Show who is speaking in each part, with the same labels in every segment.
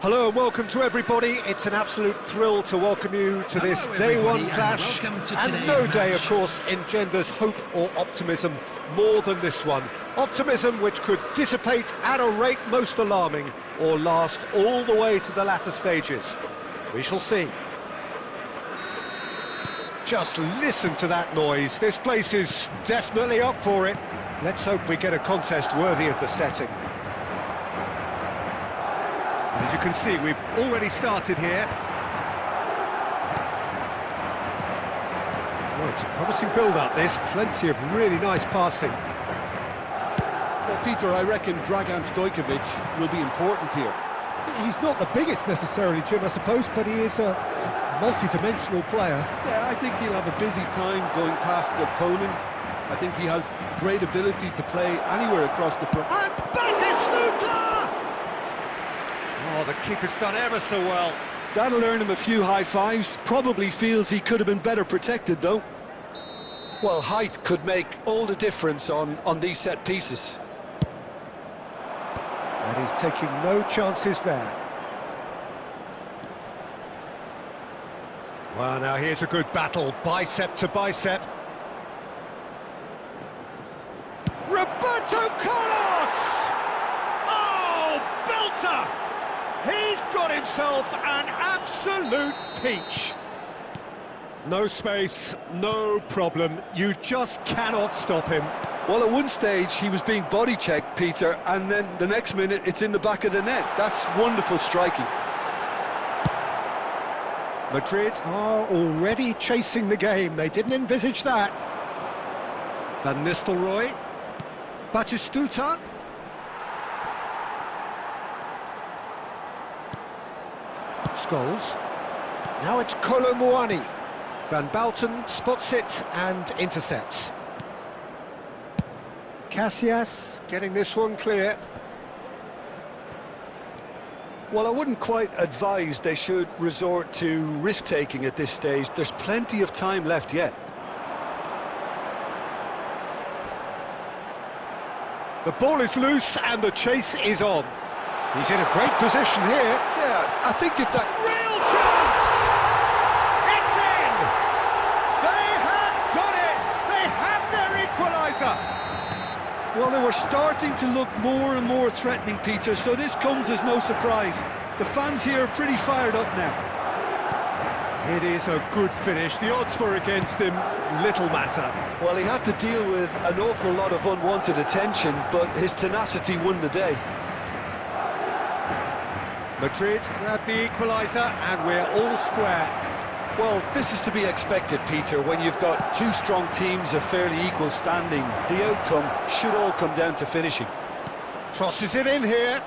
Speaker 1: Hello and welcome to everybody. It's an absolute thrill to welcome you to this day one clash, and no day, of course, engenders hope or optimism more than this one. Optimism which could dissipate at a rate most alarming or last all the way to the latter stages. We shall see. Just listen to that noise. This place is definitely up for it. Let's hope we get a contest worthy of the setting. And as you can see, we've already started here. Well, it's a promising build-up, this. Plenty of really nice passing.
Speaker 2: Well, Peter, I reckon Dragan Stojkovic will be important here.
Speaker 1: He's not the biggest necessarily, Jim, I suppose, but he is a multi-dimensional player.
Speaker 2: Yeah, I think he'll have a busy time going past the opponents. I think he has great ability to play anywhere across the front.
Speaker 1: And Batistuta! Oh, the keeper's done ever so well.
Speaker 2: That'll earn him a few high fives. Probably feels he could have been better protected, though. Well, height could make all the difference on these set pieces.
Speaker 1: And he's taking no chances there. Well, now here's a good battle, bicep to bicep. Roberto Carlos! Oh, belter! He's got himself an absolute peach. No space, no problem. You just cannot stop him.
Speaker 2: Well, at one stage he was being body checked, Peter, and then the next minute it's in the back of the net. That's wonderful striking.
Speaker 1: Madrid are already chasing the game. They didn't envisage that. Van Nistelrooy. Batistuta. Scholes. Now it's Kolo Muani. Van Bouten spots it and intercepts. Casillas getting this one clear.
Speaker 2: Well, I wouldn't quite advise they should resort to risk-taking at this stage. There's plenty of time left yet.
Speaker 1: The ball is loose and the chase is on. He's in a great position here.
Speaker 2: Yeah, I think if that...
Speaker 1: Real chance! It's in! They have done it! They have their equaliser!
Speaker 2: Well, they were starting to look more and more threatening, Peter, so this comes as no surprise. The fans here are pretty fired up now.
Speaker 1: It is a good finish. The odds were against him, little matter.
Speaker 2: Well, he had to deal with an awful lot of unwanted attention, but his tenacity won the day.
Speaker 1: Madrid grabbed the equaliser and we're all square.
Speaker 2: Well, this is to be expected, Peter, when you've got two strong teams of fairly equal standing. The outcome should all come down to finishing.
Speaker 1: Crosses it in here.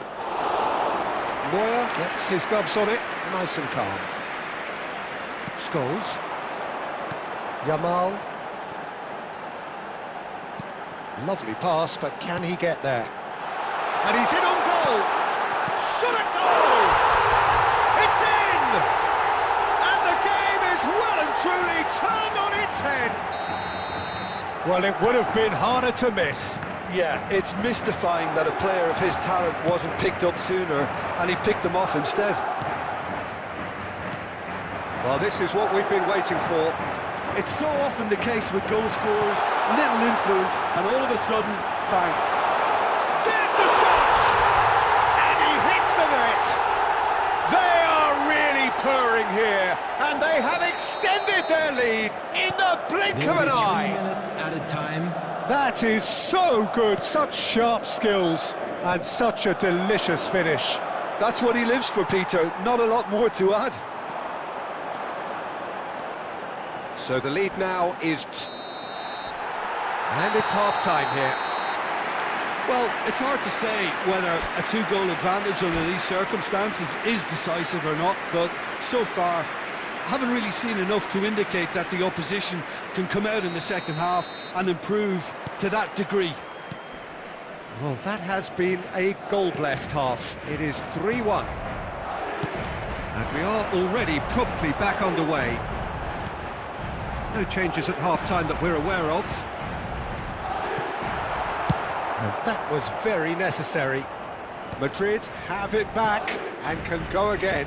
Speaker 1: Neuer gets his gloves on it, nice and calm. Scholes. Yamal. Lovely pass, but can he get there? And he's in on goal! Should it go? It's in! And the game is well and truly turned on its head. Well, it would have been harder to miss.
Speaker 2: Yeah, it's mystifying that a player of his talent wasn't picked up sooner, and he picked them off instead.
Speaker 1: Well, this is what we've been waiting for.
Speaker 2: It's so often the case with goal scorers, little influence, and all of a sudden, bang.
Speaker 1: There's the shot! And he hits the net! They are really purring here, and they have extended their lead in the blink of an eye.
Speaker 3: 3 minutes added time.
Speaker 1: That is so good, such sharp skills, and such a delicious finish.
Speaker 2: That's what he lives for, Peter, not a lot more to add.
Speaker 1: So the lead now is... And it's half-time here.
Speaker 2: Well, it's hard to say whether a two-goal advantage under these circumstances is decisive or not, but so far, I haven't really seen enough to indicate that the opposition can come out in the second half and improve to that degree.
Speaker 1: Well, that has been a goal-blessed half. It is 3-1. And we are already promptly back underway. No changes at half-time that we're aware of. And that was very necessary. Madrid have it back. and can go again.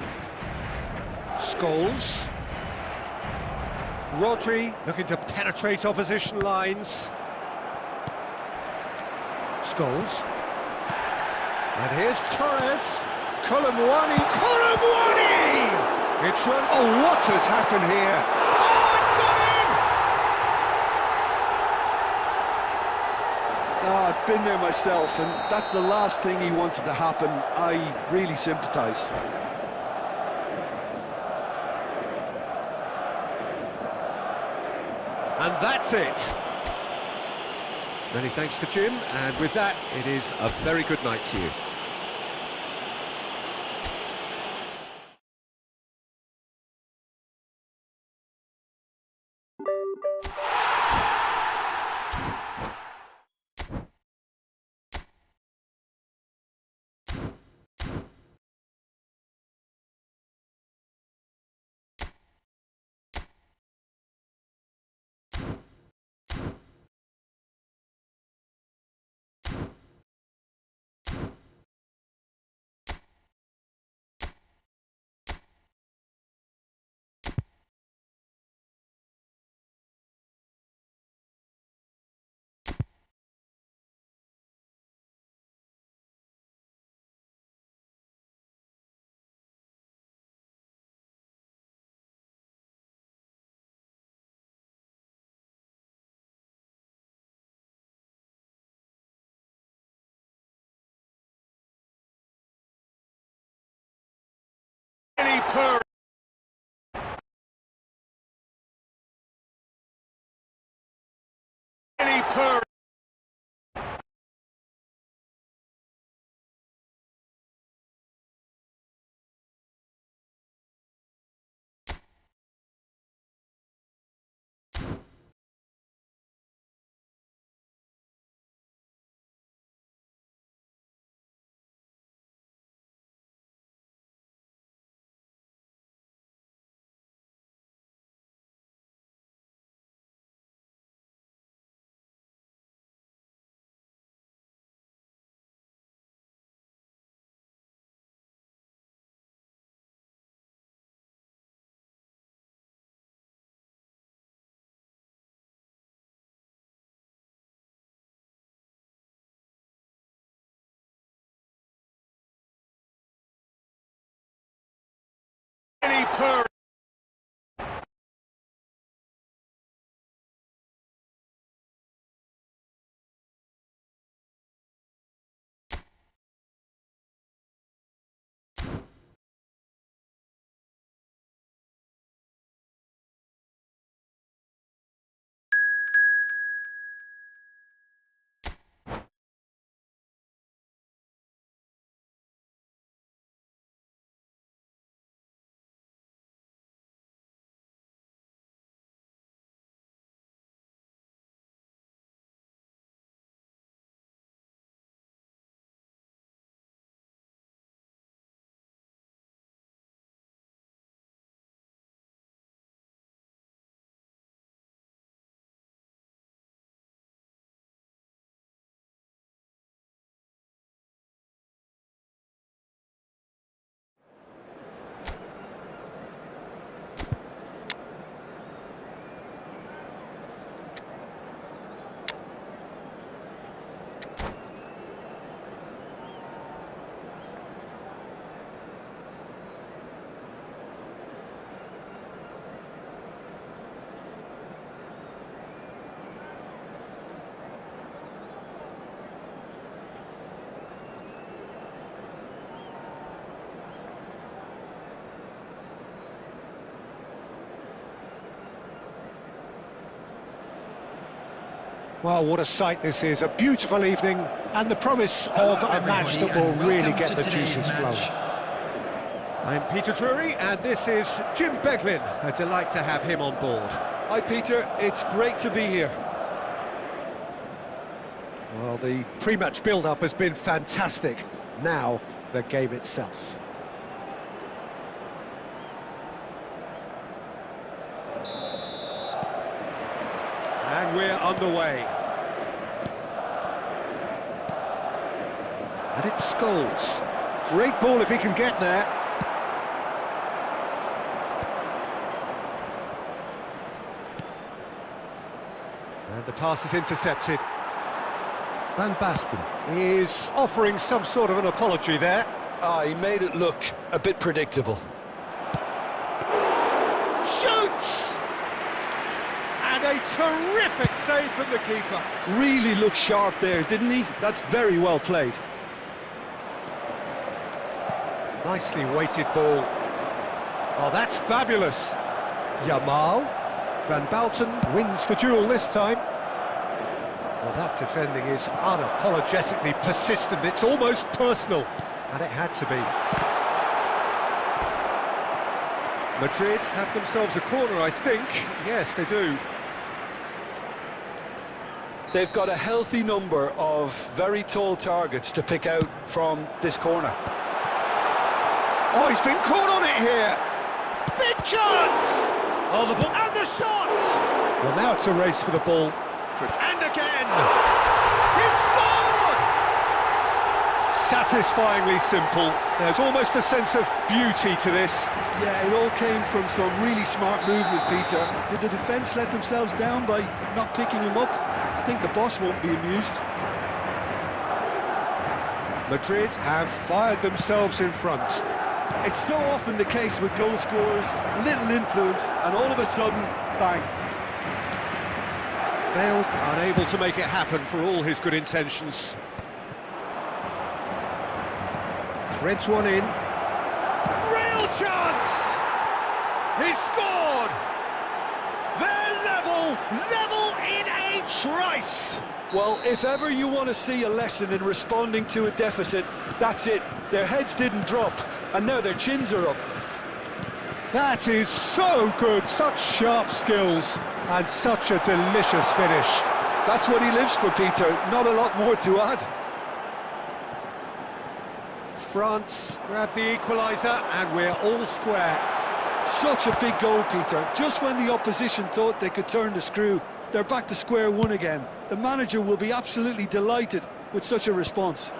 Speaker 1: Scholes. Rodri looking to penetrate opposition lines. Scholes. And here's Torres. Colomwani. It's run. Oh, what has happened here? Oh, it's gone in!
Speaker 2: Oh, I've been there myself, and that's the last thing he wanted to happen. I really sympathise.
Speaker 1: And that's it. Many thanks to Jim, and with that, it is a very good night to you.
Speaker 3: Well, what a sight this is. A beautiful evening and the promise of a match that will really get the juices flowing.
Speaker 1: I'm Peter Drury and this is Jim Beglin. A delight to have him on board.
Speaker 2: Hi Peter, it's great to be here.
Speaker 1: Well, the pre-match build-up has been fantastic. Now, the game itself. And we're underway. And it's Scholes. Great ball if he can get there. And the pass is intercepted. Van Basten is offering some sort of an apology there.
Speaker 2: He made it look a bit predictable.
Speaker 1: Shoots! And a terrific save from the keeper.
Speaker 2: Really looked sharp there, didn't he? That's very well played.
Speaker 1: Nicely weighted ball. Oh, that's fabulous. Yamal. Van Basten wins the duel this time. Well, that defending is unapologetically persistent. It's almost personal. And it had to be. Madrid have themselves a corner, I think. Yes, they do.
Speaker 2: They've got a healthy number of very tall targets to pick out from this corner.
Speaker 1: Oh, he's been caught on it here. Big chance! Oh, the ball and the shot! Well, now it's a race for the ball. And again! He's scored! Satisfyingly simple. There's almost a sense of beauty to this.
Speaker 2: Yeah, it all came from some really smart movement, Peter. Did the defence let themselves down by not picking him up? I think the boss won't be amused.
Speaker 1: Madrid have fired themselves in front.
Speaker 2: It's so often the case with goal scorers, little influence, and all of a sudden, bang.
Speaker 1: Bale unable to make it happen for all his good intentions. Threads one in. Real chance! He scored! They're level in a trice!
Speaker 2: Well, if ever you want to see a lesson in responding to a deficit, that's it. Their heads didn't drop, and now their chins are up.
Speaker 1: That is so good, such sharp skills, and such a delicious finish.
Speaker 2: That's what he lives for, Peter, not a lot more to add.
Speaker 1: France grab the equaliser, and we're all square.
Speaker 2: Such a big goal, Peter. Just when the opposition thought they could turn the screw, they're back to square one again. The manager will be absolutely delighted with such a response.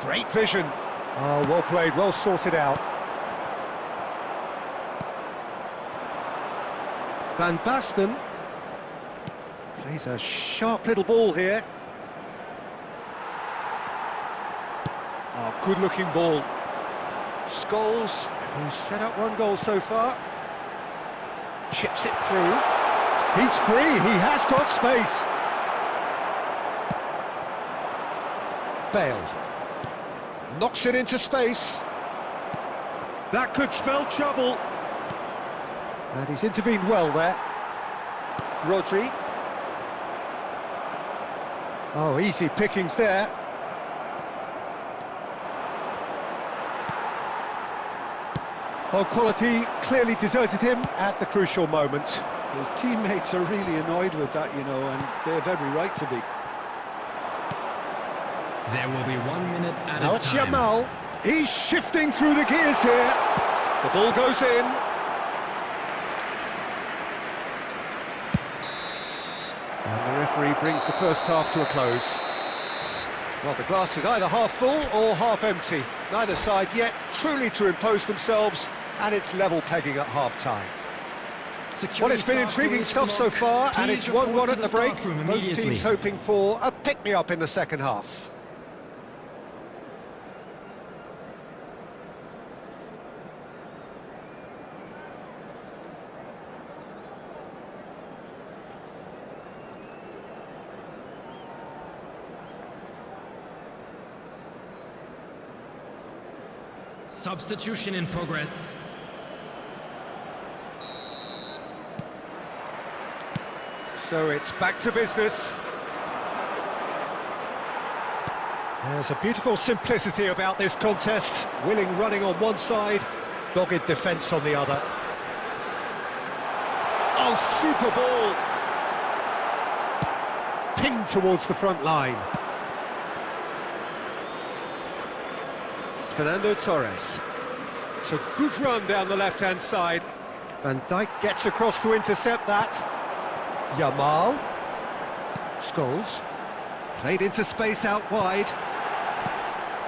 Speaker 1: Great vision. Oh, well played, well sorted out. Van Basten plays a sharp little ball here. Oh, good-looking ball. Scholes, who's set up one goal so far, chips it through. He's free, he has got space. Bale knocks it into space. That could spell trouble. And he's intervened well there. Rodri. Oh, easy pickings there. Oh, quality clearly deserted him at the crucial moment.
Speaker 2: His teammates are really annoyed with that, you know, and they have every right to be.
Speaker 4: There will be 1 minute at a time.
Speaker 1: Now it's Yamal. He's shifting through the gears here. The ball goes in. And the referee brings the first half to a close. Well, the glass is either half full or half empty. Neither side yet truly to impose themselves, and it's level pegging at half-time. Well, it's been intriguing stuff so far, and it's 1-1 at the break. Both teams hoping for a pick-me-up in the second half.
Speaker 4: Substitution in progress.
Speaker 1: So it's back to business. There's a beautiful simplicity about this contest. Willing running on one side, dogged defence on the other. Oh, super ball! Pinged towards the front line. Fernando Torres. It's a good run down the left-hand side. Van Dijk gets across to intercept that. Yamal. Scholes. Played into space out wide.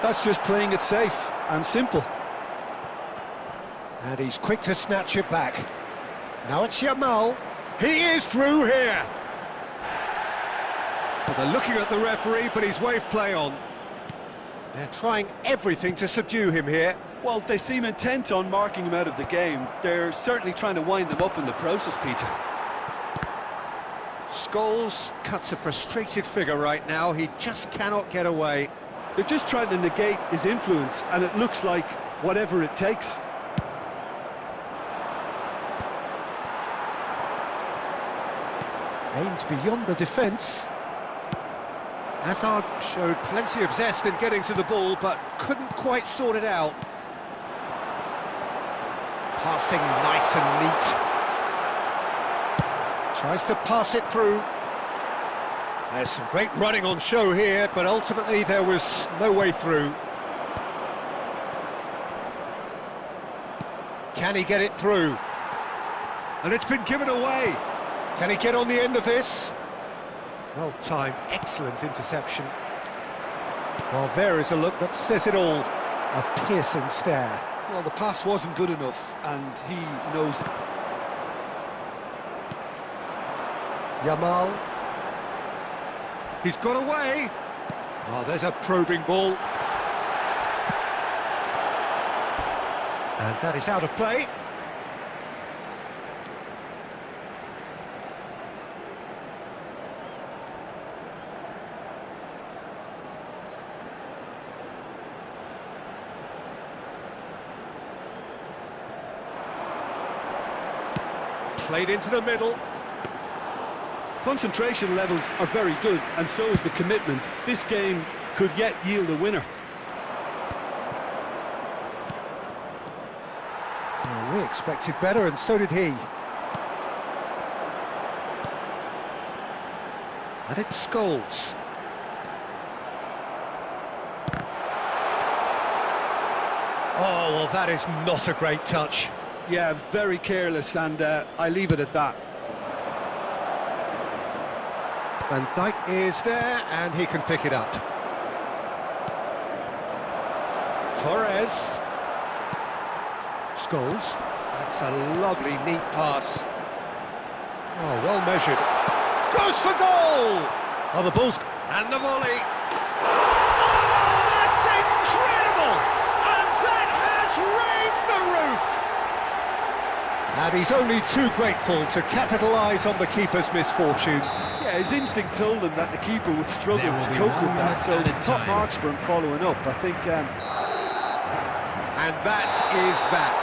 Speaker 2: That's just playing it safe and simple.
Speaker 1: And he's quick to snatch it back. Now it's Yamal. He is through here. Well, they're looking at the referee, but he's waved play on. They're trying everything to subdue him here.
Speaker 2: Well, they seem intent on marking him out of the game. They're certainly trying to wind them up in the process, Peter.
Speaker 1: Scholes cuts a frustrated figure right now. He just cannot get away.
Speaker 2: They're just trying to negate his influence, and it looks like whatever it takes.
Speaker 1: Aimed beyond the defence. Hazard showed plenty of zest in getting to the ball, but couldn't quite sort it out. Passing nice and neat. Tries to pass it through. There's some great running on show here, but ultimately there was no way through. Can he get it through? And it's been given away. Can he get on the end of this? Well timed, excellent interception. Well, there is a look that says it all. A piercing stare.
Speaker 2: Well, the pass wasn't good enough, and he knows it.
Speaker 1: Yamal. He's got away. Oh, there's a probing ball. And that is out of play. Played into the middle.
Speaker 2: Concentration levels are very good, and so is the commitment. This game could yet yield a winner.
Speaker 1: Well, we expected better, and so did he. And it's Scholes. Oh, well, that is not a great touch.
Speaker 2: Yeah, very careless, and I leave it at that.
Speaker 1: Van Dijk is there, and he can pick it up. Torres. Scholes. That's a lovely, neat pass. Oh, well measured. Goes for goal! Oh, the ball's... And the volley. Oh, that's incredible! And that has raised the roof! And he's only too grateful to capitalise on the keeper's misfortune.
Speaker 2: Yeah, his instinct told him that the keeper would struggle to cope with that, so top marks for him following up, I think. And
Speaker 1: that is that.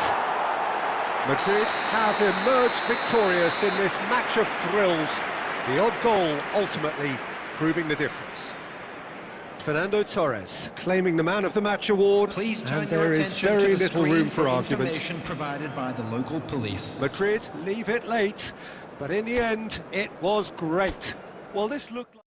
Speaker 1: Madrid have emerged victorious in this match of thrills. The odd goal ultimately proving the difference. Fernando Torres claiming the Man of the Match award,
Speaker 4: Please turn
Speaker 1: and
Speaker 4: your
Speaker 1: there is
Speaker 4: attention to
Speaker 1: very
Speaker 4: the
Speaker 1: little
Speaker 4: screen
Speaker 1: room for argument.
Speaker 4: information provided by the local police.
Speaker 1: Madrid leave it late, but in the end, it was great.
Speaker 2: well, this looked like...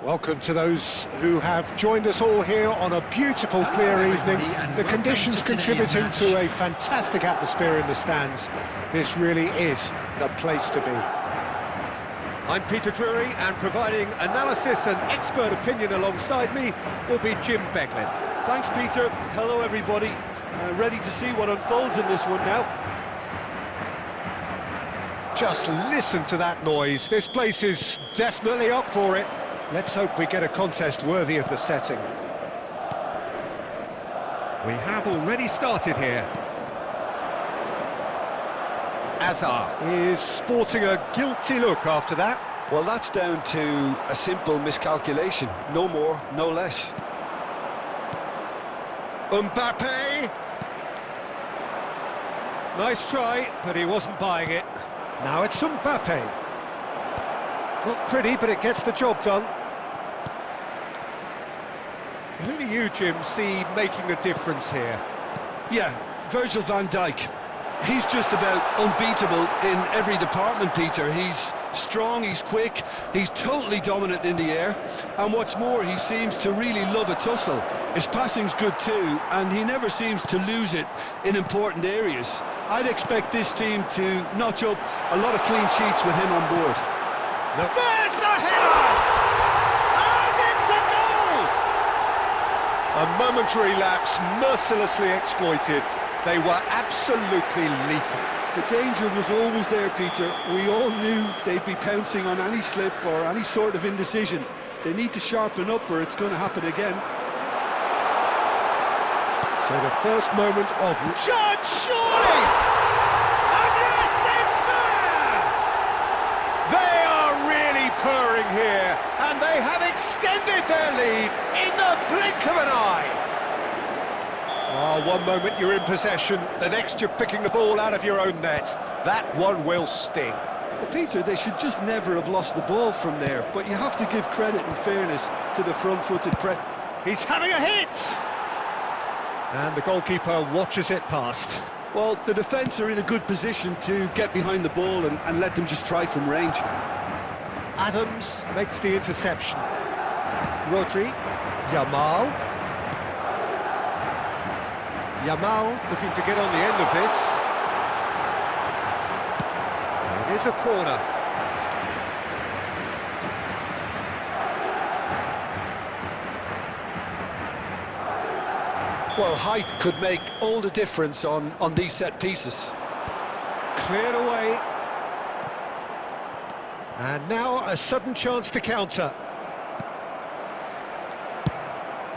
Speaker 3: Welcome to those who have joined us all here on a beautiful, clear evening. The conditions contributing to a fantastic atmosphere in the stands. This really is the place to be.
Speaker 1: I'm Peter Drury, and providing analysis and expert opinion alongside me will be Jim Beglin.
Speaker 2: Thanks, Peter. Hello, everybody. Ready to see what unfolds in this one now.
Speaker 3: Just listen to that noise. This place is definitely up for it. Let's hope we get a contest worthy of the setting.
Speaker 1: We have already started here. Azar
Speaker 3: Is sporting a guilty look after that.
Speaker 2: Well, that's down to a simple miscalculation. No more, no less.
Speaker 1: Mbappe. Nice try, but he wasn't buying it.
Speaker 3: Now it's Mbappe. Not pretty, but it gets the job done.
Speaker 1: Who do you, Jim, see making a difference here?
Speaker 2: Yeah, Virgil van Dijk. He's just about unbeatable in every department, Peter. He's strong, he's quick, he's totally dominant in the air, and what's more, he seems to really love a tussle. His passing's good too, and he never seems to lose it in important areas. I'd expect this team to notch up a lot of clean sheets with him on board.
Speaker 1: Look. There's the header! And it's a goal!
Speaker 3: A momentary lapse mercilessly exploited. They were absolutely lethal.
Speaker 2: The danger was always there, Peter. We all knew they'd be pouncing on any slip or any sort of indecision. They need to sharpen up or it's going to happen again.
Speaker 3: So the first moment of...
Speaker 1: Judge, surely! And yes, it's there! They are really purring here, and they have extended their lead in the blink of an eye.
Speaker 3: Oh, one moment you're in possession, the next you're picking the ball out of your own net. That one will sting.
Speaker 2: Well, Peter, they should just never have lost the ball from there, but you have to give credit and fairness to the front-footed press.
Speaker 1: He's having a hit! And the goalkeeper watches it past.
Speaker 2: Well, the defence are in a good position to get behind the ball and let them just try from range.
Speaker 1: Adams makes the interception. Rodri.
Speaker 3: Yamal.
Speaker 1: Yamal looking to get on the end of this. It is a corner.
Speaker 2: Well, height could make all the difference on these set pieces.
Speaker 1: Cleared away. And now a sudden chance to counter.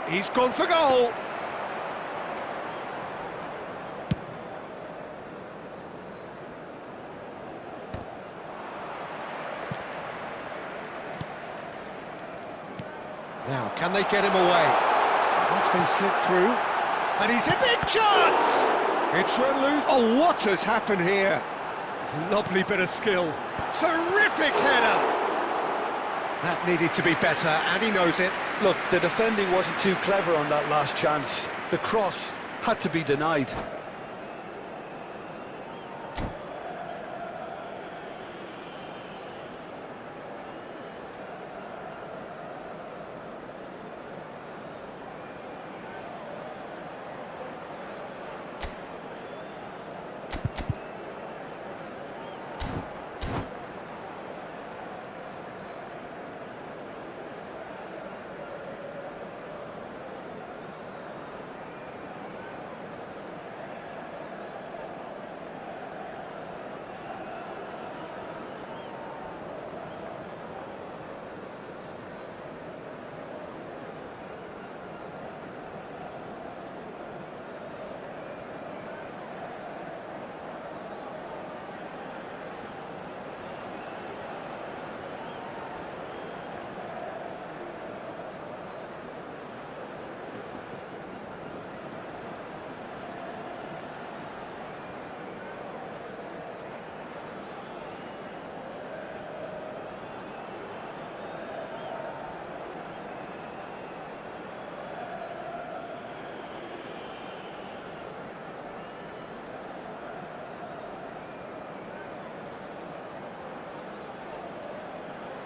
Speaker 1: He's gone for goal. Now, can they get him away? That's been slipped through. And he's a big chance! It's run loose. Oh, what has happened here? Lovely bit of skill. Terrific header! That needed to be better, and he knows it.
Speaker 2: Look, the defending wasn't too clever on that last chance. The cross had to be denied.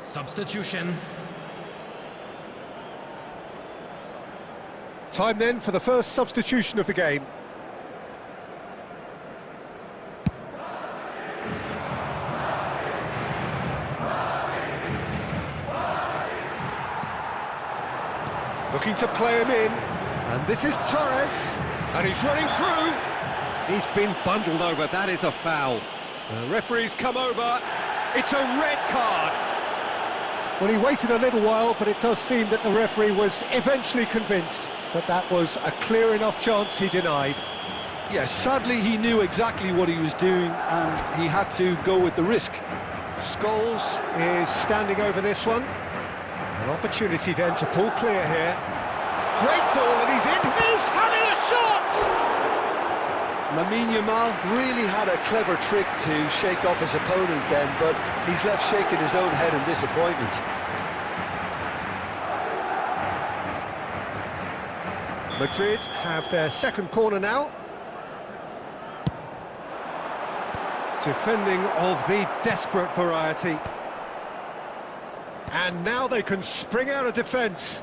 Speaker 4: Substitution.
Speaker 1: Time then for the first substitution of the game. Looking to play him in, and this is Torres, and he's running through. He's been bundled over, that is a foul. The referee's come over, it's a red card. Well, he waited a little while, but it does seem that the referee was eventually convinced that that was a clear enough chance he denied.
Speaker 2: Yes, sadly he knew exactly what he was doing and he had to go with the risk.
Speaker 1: Scholes is standing over this one. An opportunity then to pull clear here. Great ball and he's in. He's having a shot!
Speaker 2: Lamine Yamal really had a clever trick to shake off his opponent then, but he's left shaking his own head in disappointment.
Speaker 1: Madrid have their second corner now. Defending of the desperate variety. And now they can spring out of defence.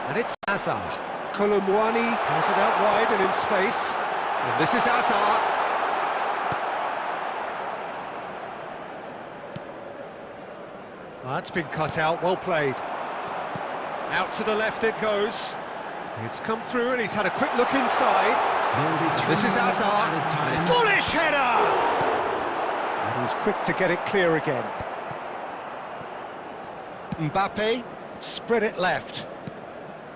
Speaker 1: And it's Hazard. Kolomwani has it out wide and in space. And this is Hazard. That's been cut out, well played. Out to the left it goes. It's come through and he's had a quick look inside. This is Hazard. Bullish header! And he's quick to get it clear again. Mbappe, spread it left.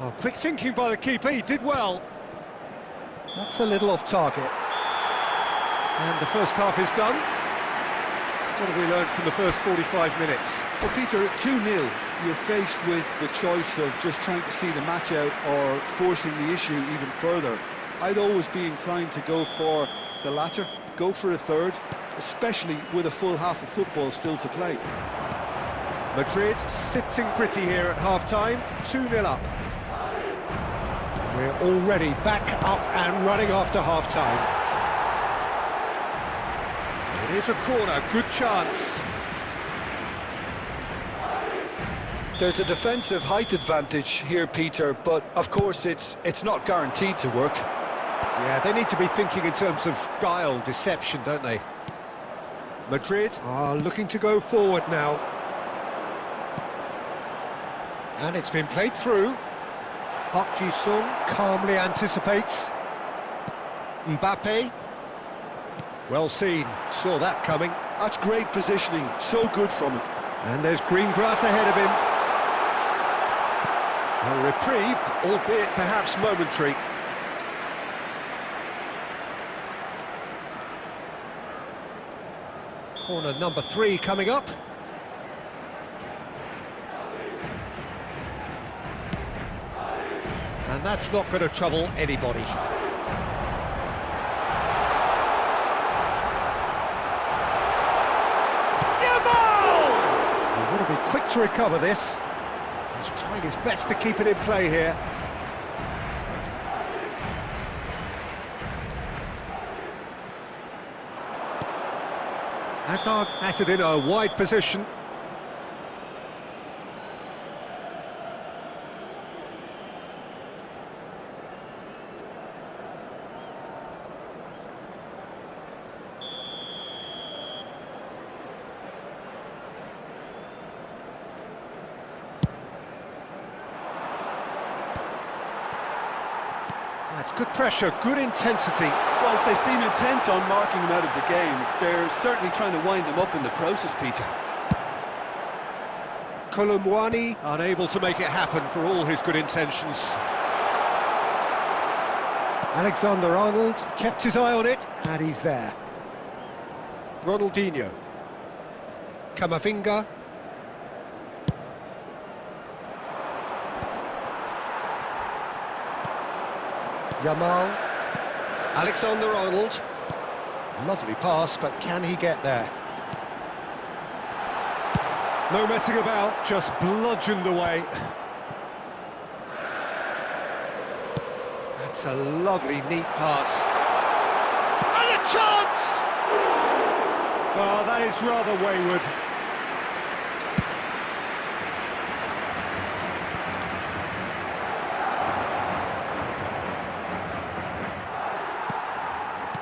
Speaker 1: Oh, quick thinking by the keeper, he did well. That's a little off target. And the first half is done. What have we learned from the first 45 minutes?
Speaker 2: Well, Peter, at 2-0, you're faced with the choice of just trying to see the match out or forcing the issue even further. I'd always be inclined to go for the latter, go for a third, especially with a full half of football still to play.
Speaker 1: Madrid sitting pretty here at half-time, 2-0 up. We're already back up and running after half-time. It is a corner, good chance.
Speaker 2: There's a defensive height advantage here, Peter, but of course it's not guaranteed to work.
Speaker 1: Yeah, they need to be thinking in terms of guile, deception, don't they? Madrid are looking to go forward now. And it's been played through. Park Ji-sung calmly anticipates. Mbappe. Well seen, saw that coming.
Speaker 2: That's great positioning, so good from him.
Speaker 1: And there's green grass ahead of him. A reprieve, albeit perhaps momentary. Corner number 3 coming up. And that's not going to trouble anybody. He want to be quick to recover this. He's trying his best to keep it in play here. Hazard has it in a wide position. That's good pressure, good intensity.
Speaker 2: Well, they seem intent on marking him out of the game. They're certainly trying to wind him up in the process, Peter.
Speaker 1: Kolomwani unable to make it happen for all his good intentions. Alexander-Arnold kept his eye on it, and he's there. Ronaldinho. Camavinga. Yamal. Alexander-Arnold. Lovely pass, but can he get there? No messing about, just bludgeoned away. That's a lovely, neat pass. And a chance! Oh, that is rather wayward.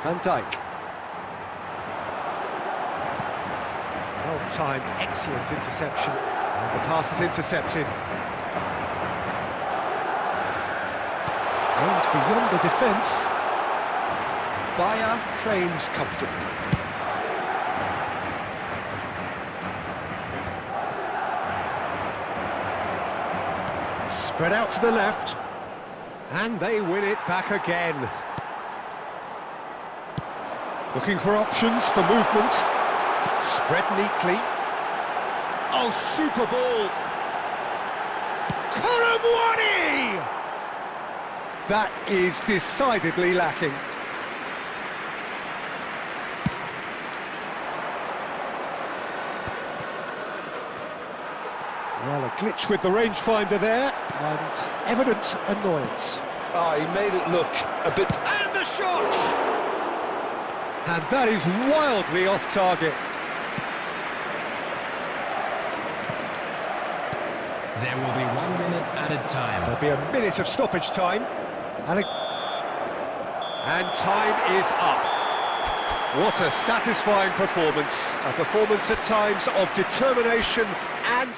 Speaker 1: Van Dijk. Well-timed, excellent interception. And the pass is intercepted. And beyond the defence, Bayer claims comfortably. Spread out to the left, and they win it back again. Looking for options for movement. Spread neatly. Oh, super ball! Colomwani! That is decidedly lacking. Well, a glitch with the rangefinder there, and evident annoyance.
Speaker 2: Oh, he made it look a bit...
Speaker 1: And the shot! And that is wildly off target.
Speaker 4: There will be 1 minute added time.
Speaker 1: There'll be a minute of stoppage time. And time is up. What a satisfying performance. A performance at times of determination and...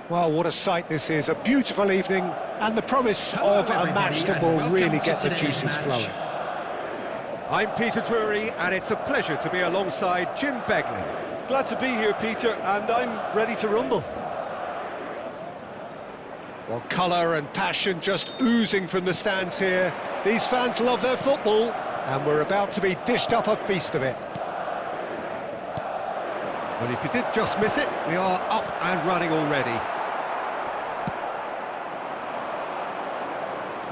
Speaker 1: Well, what a sight this is. A beautiful evening and the promise of a match that will really get the juices flowing. I'm Peter Drury, and it's a pleasure to be alongside Jim Beglin.
Speaker 2: Glad to be here, Peter, and I'm ready to rumble.
Speaker 1: Well, colour and passion just oozing from the stands here. These fans love their football, and we're about to be dished up a feast of it. Well, if you did just miss it, we are up and running already.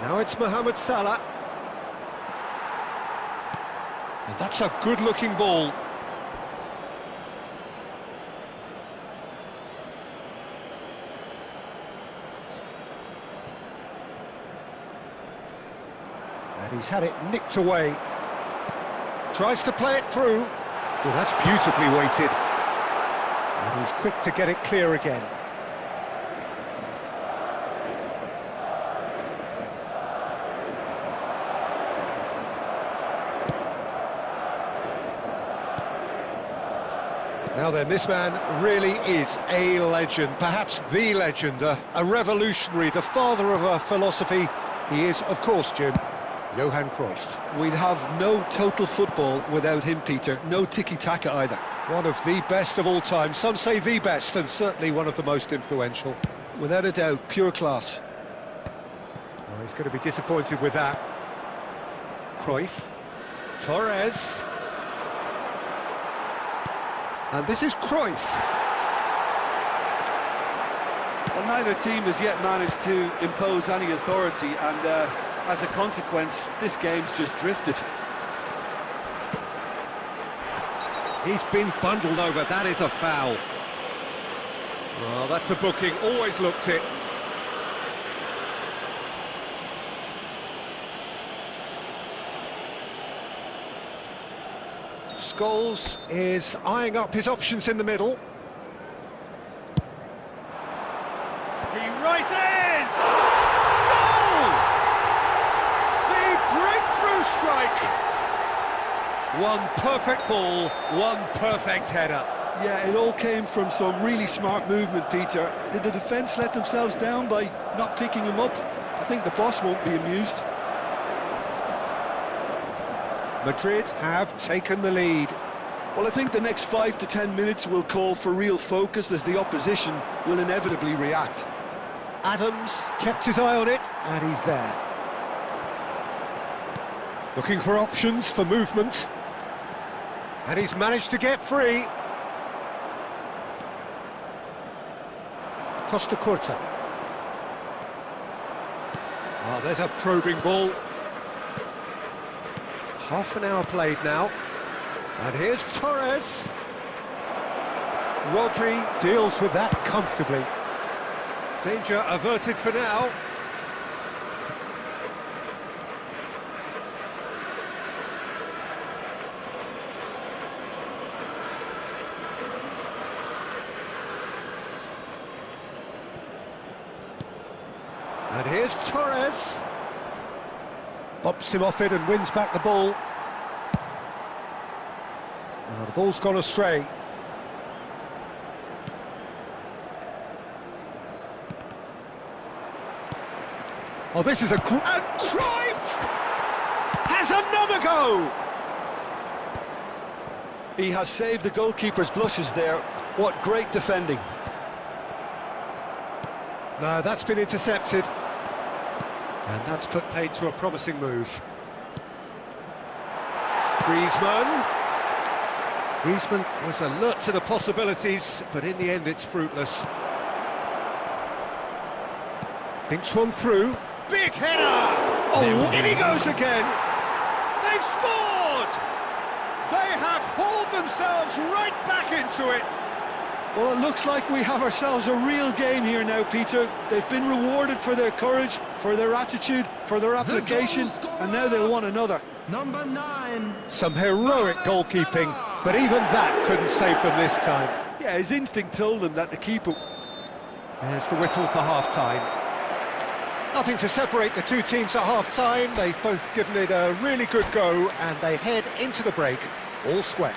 Speaker 1: Now it's Mohamed Salah. And that's a good-looking ball. And he's had it nicked away. Tries to play it through. Oh, that's beautifully weighted. And he's quick to get it clear again. Now then, this man really is a legend, perhaps the legend, a revolutionary, the father of a philosophy. He is, of course, Jim. Johan Cruyff.
Speaker 2: We'd have no total football without him, Peter. No tiki-taka either.
Speaker 1: One of the best of all time. Some say the best, and certainly one of the most influential.
Speaker 2: Without a doubt, pure class.
Speaker 1: Well, he's going to be disappointed with that. Cruyff. Torres. And this is Cruyff.
Speaker 2: Well, neither team has yet managed to impose any authority, and as a consequence, this game's just drifted.
Speaker 1: He's been bundled over, that is a foul. Well, that's a booking, always looked it. Scholes is eyeing up his options in the middle. He rises! Goal! The breakthrough strike! One perfect ball, one perfect header.
Speaker 2: Yeah, it all came from some really smart movement, Peter. Did the defence let themselves down by not picking him up? I think the boss won't be amused.
Speaker 1: Madrid have taken the lead.
Speaker 2: Well, I think the next 5 to 10 minutes will call for real focus, as the opposition will inevitably react.
Speaker 1: Adams kept his eye on it, and he's there. Looking for options for movement. And he's managed to get free. Costa Curta. Oh, there's a probing ball. Half an hour played now. And here's Torres. Rodri deals with that comfortably. Danger averted for now. And here's Torres. Bops him off it and wins back the ball. Now the ball's gone astray. Oh, this is a... And Cruyff has another go!
Speaker 2: He has saved the goalkeeper's blushes there. What great defending.
Speaker 1: No, that's been intercepted. And that's put paid to a promising move. Griezmann. Griezmann was alert to the possibilities, but in the end it's fruitless. Thinks one through. Big header! Oh, in he goes again! They've scored! They have hauled themselves right back into it!
Speaker 2: Well, it looks like we have ourselves a real game here now, Peter. They've been rewarded for their courage, for their attitude, for their application, and now they'll want another.
Speaker 4: Number 9.
Speaker 1: Some heroic goalkeeping, but even that couldn't save them this time.
Speaker 2: Yeah, his instinct told him that the keeper...
Speaker 1: There's the whistle for half-time. Nothing to separate the two teams at half-time. They've both given it a really good go, and they head into the break all square.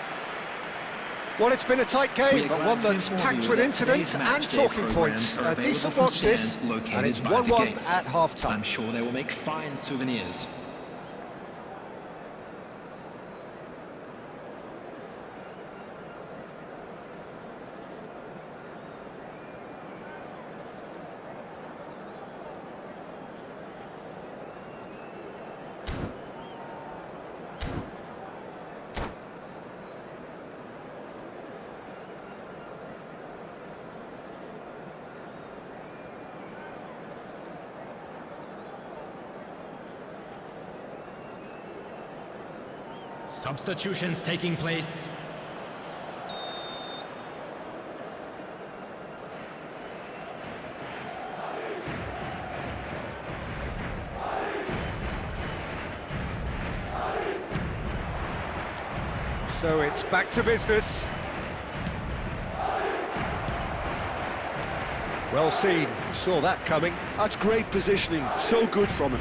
Speaker 1: Well, it's been a tight game, but one that's packed with incidents and talking points. A decent watch this, and it's 1-1 at half-time.
Speaker 4: I'm sure they will make fine souvenirs. Substitutions taking place.
Speaker 1: So it's back to business. Well seen, saw that coming.
Speaker 2: That's great positioning, so good from him.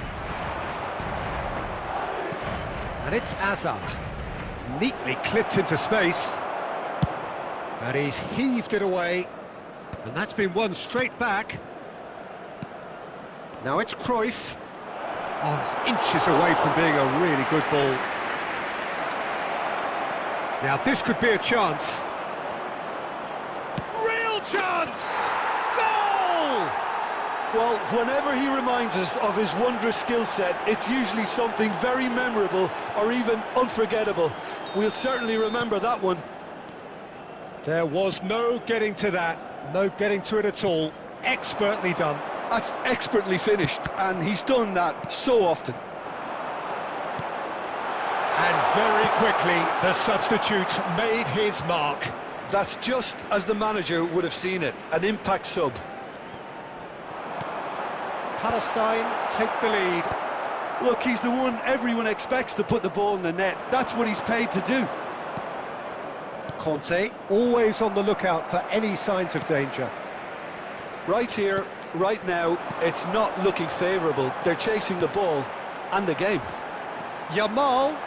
Speaker 1: And it's Azar. Neatly clipped into space. And he's heaved it away. And that's been won straight back. Now it's Cruyff. Oh, it's inches away from being a really good ball. Now this could be a chance. Real chance! Goal!
Speaker 2: Well, whenever he reminds us of his wondrous skill set, it's usually something very memorable or even unforgettable. We'll certainly remember that one.
Speaker 1: There was no getting to that, no getting to it at all. Expertly done.
Speaker 2: That's expertly finished, and he's done that so often.
Speaker 1: And very quickly, the substitute made his mark.
Speaker 2: That's just as the manager would have seen it, an impact sub.
Speaker 1: Palestine take the lead.
Speaker 2: Look, he's the one everyone expects to put the ball in the net. That's what he's paid to do.
Speaker 1: Conte, always on the lookout for any signs of danger.
Speaker 2: Right here, right now, it's not looking favourable. They're chasing the ball and the game.
Speaker 1: Yamal.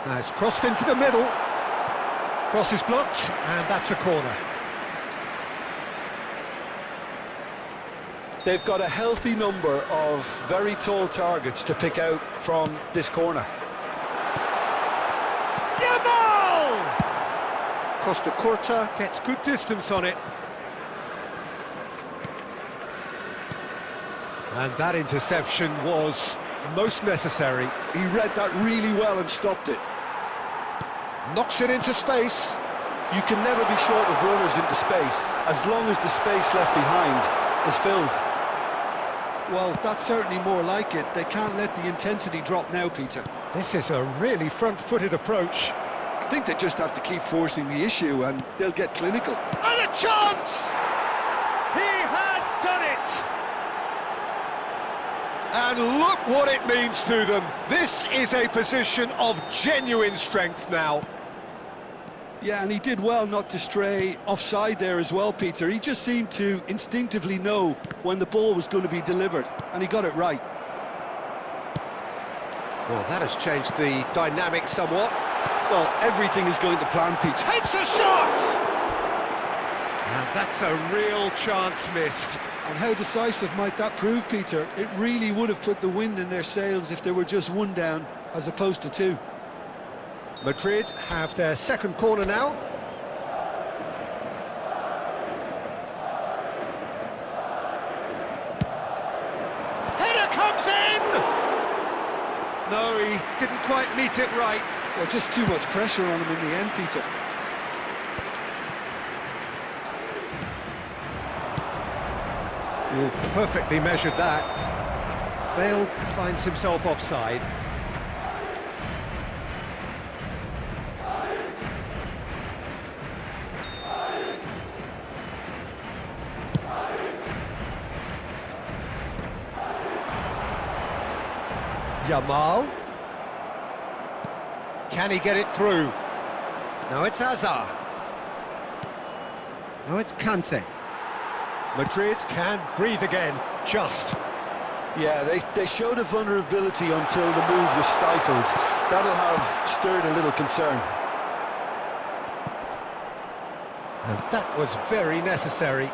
Speaker 1: Now it's crossed into the middle. Cross is blocked, and that's a corner.
Speaker 2: They've got a healthy number of very tall targets to pick out from this corner.
Speaker 1: Yamal! Costa Curta gets good distance on it. And that interception was most necessary.
Speaker 2: He read that really well and stopped it.
Speaker 1: Knocks it into space.
Speaker 2: You can never be short of runners into space, as long as the space left behind is filled. Well, that's certainly more like it. They can't let the intensity drop now, Peter.
Speaker 1: This is a really front-footed approach.
Speaker 2: I think they just have to keep forcing the issue and they'll get clinical.
Speaker 1: And a chance! He has done it! And look what it means to them. This is a position of genuine strength now.
Speaker 2: Yeah, and he did well not to stray offside there as well, Peter. He just seemed to instinctively know when the ball was going to be delivered, and he got it right.
Speaker 1: Well, that has changed the dynamic somewhat.
Speaker 2: Well, everything is going to plan, Peter.
Speaker 1: Takes a shot! And that's a real chance missed.
Speaker 2: And how decisive might that prove, Peter? It really would have put the wind in their sails if there were just one down, as opposed to two.
Speaker 1: Madrid have their second corner now. Header comes in! No, he didn't quite meet it right.
Speaker 2: Well, just too much pressure on him in the end, Peter.
Speaker 1: Ooh, perfectly measured that. Bale finds himself offside. Yamal. Can he get it through? No, it's Hazard. No, it's Kante. Madrid can breathe again, just.
Speaker 2: Yeah, they showed a vulnerability until the move was stifled. That'll have stirred a little concern.
Speaker 1: And that was very necessary.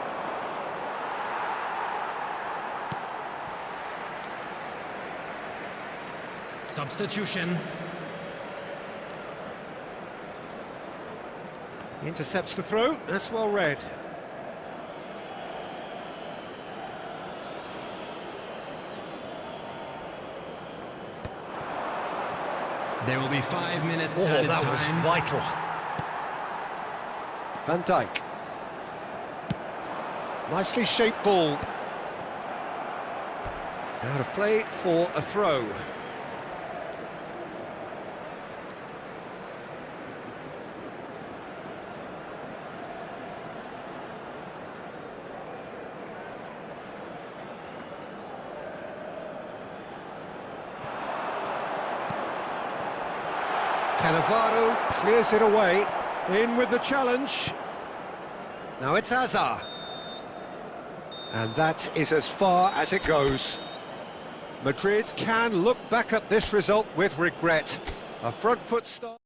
Speaker 4: Substitution.
Speaker 1: He intercepts the throw, that's well read.
Speaker 4: There will be 5 minutes
Speaker 1: Oh,
Speaker 4: added
Speaker 1: that
Speaker 4: time.
Speaker 1: was vital. Van Dijk. Nicely shaped ball. Out of play for a throw. Cannavaro clears it away. In with the challenge. Now it's Hazard. And that is as far as it goes. Madrid can look back at this result with regret. A front foot start.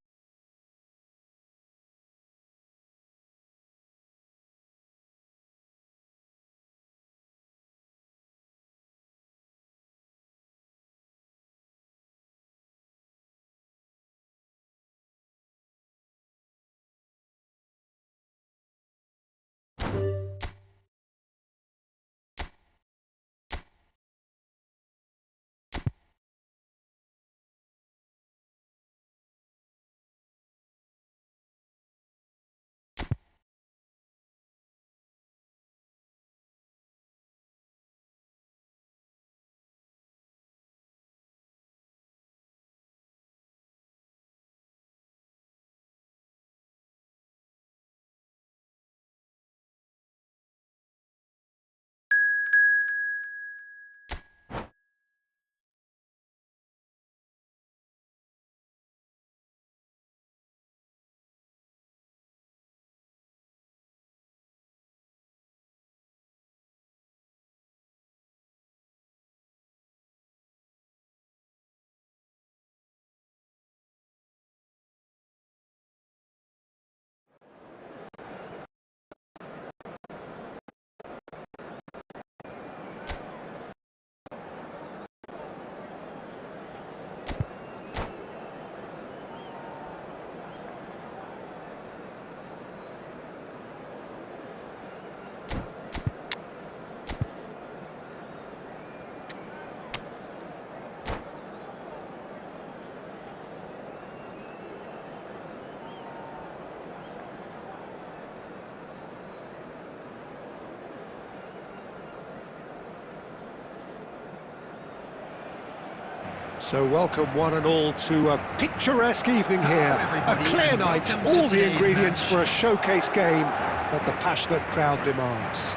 Speaker 1: So welcome one and all to a picturesque evening here, a clear night, all the ingredients for a showcase game that the passionate crowd demands.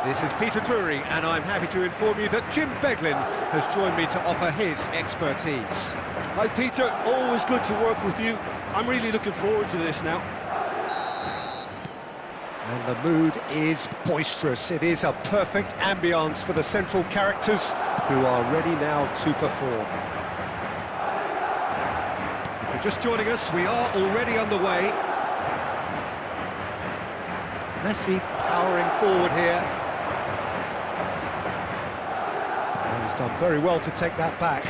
Speaker 1: This is Peter Drury, and I'm happy to inform you that Jim Beglin has joined me to offer his expertise.
Speaker 2: Hi Peter, always good to work with you. I'm really looking forward to this now.
Speaker 1: And the mood is boisterous. It is a perfect ambience for the central characters who are ready now to perform. If you're just joining us, we are already underway. Messi powering forward here. And he's done very well to take that back.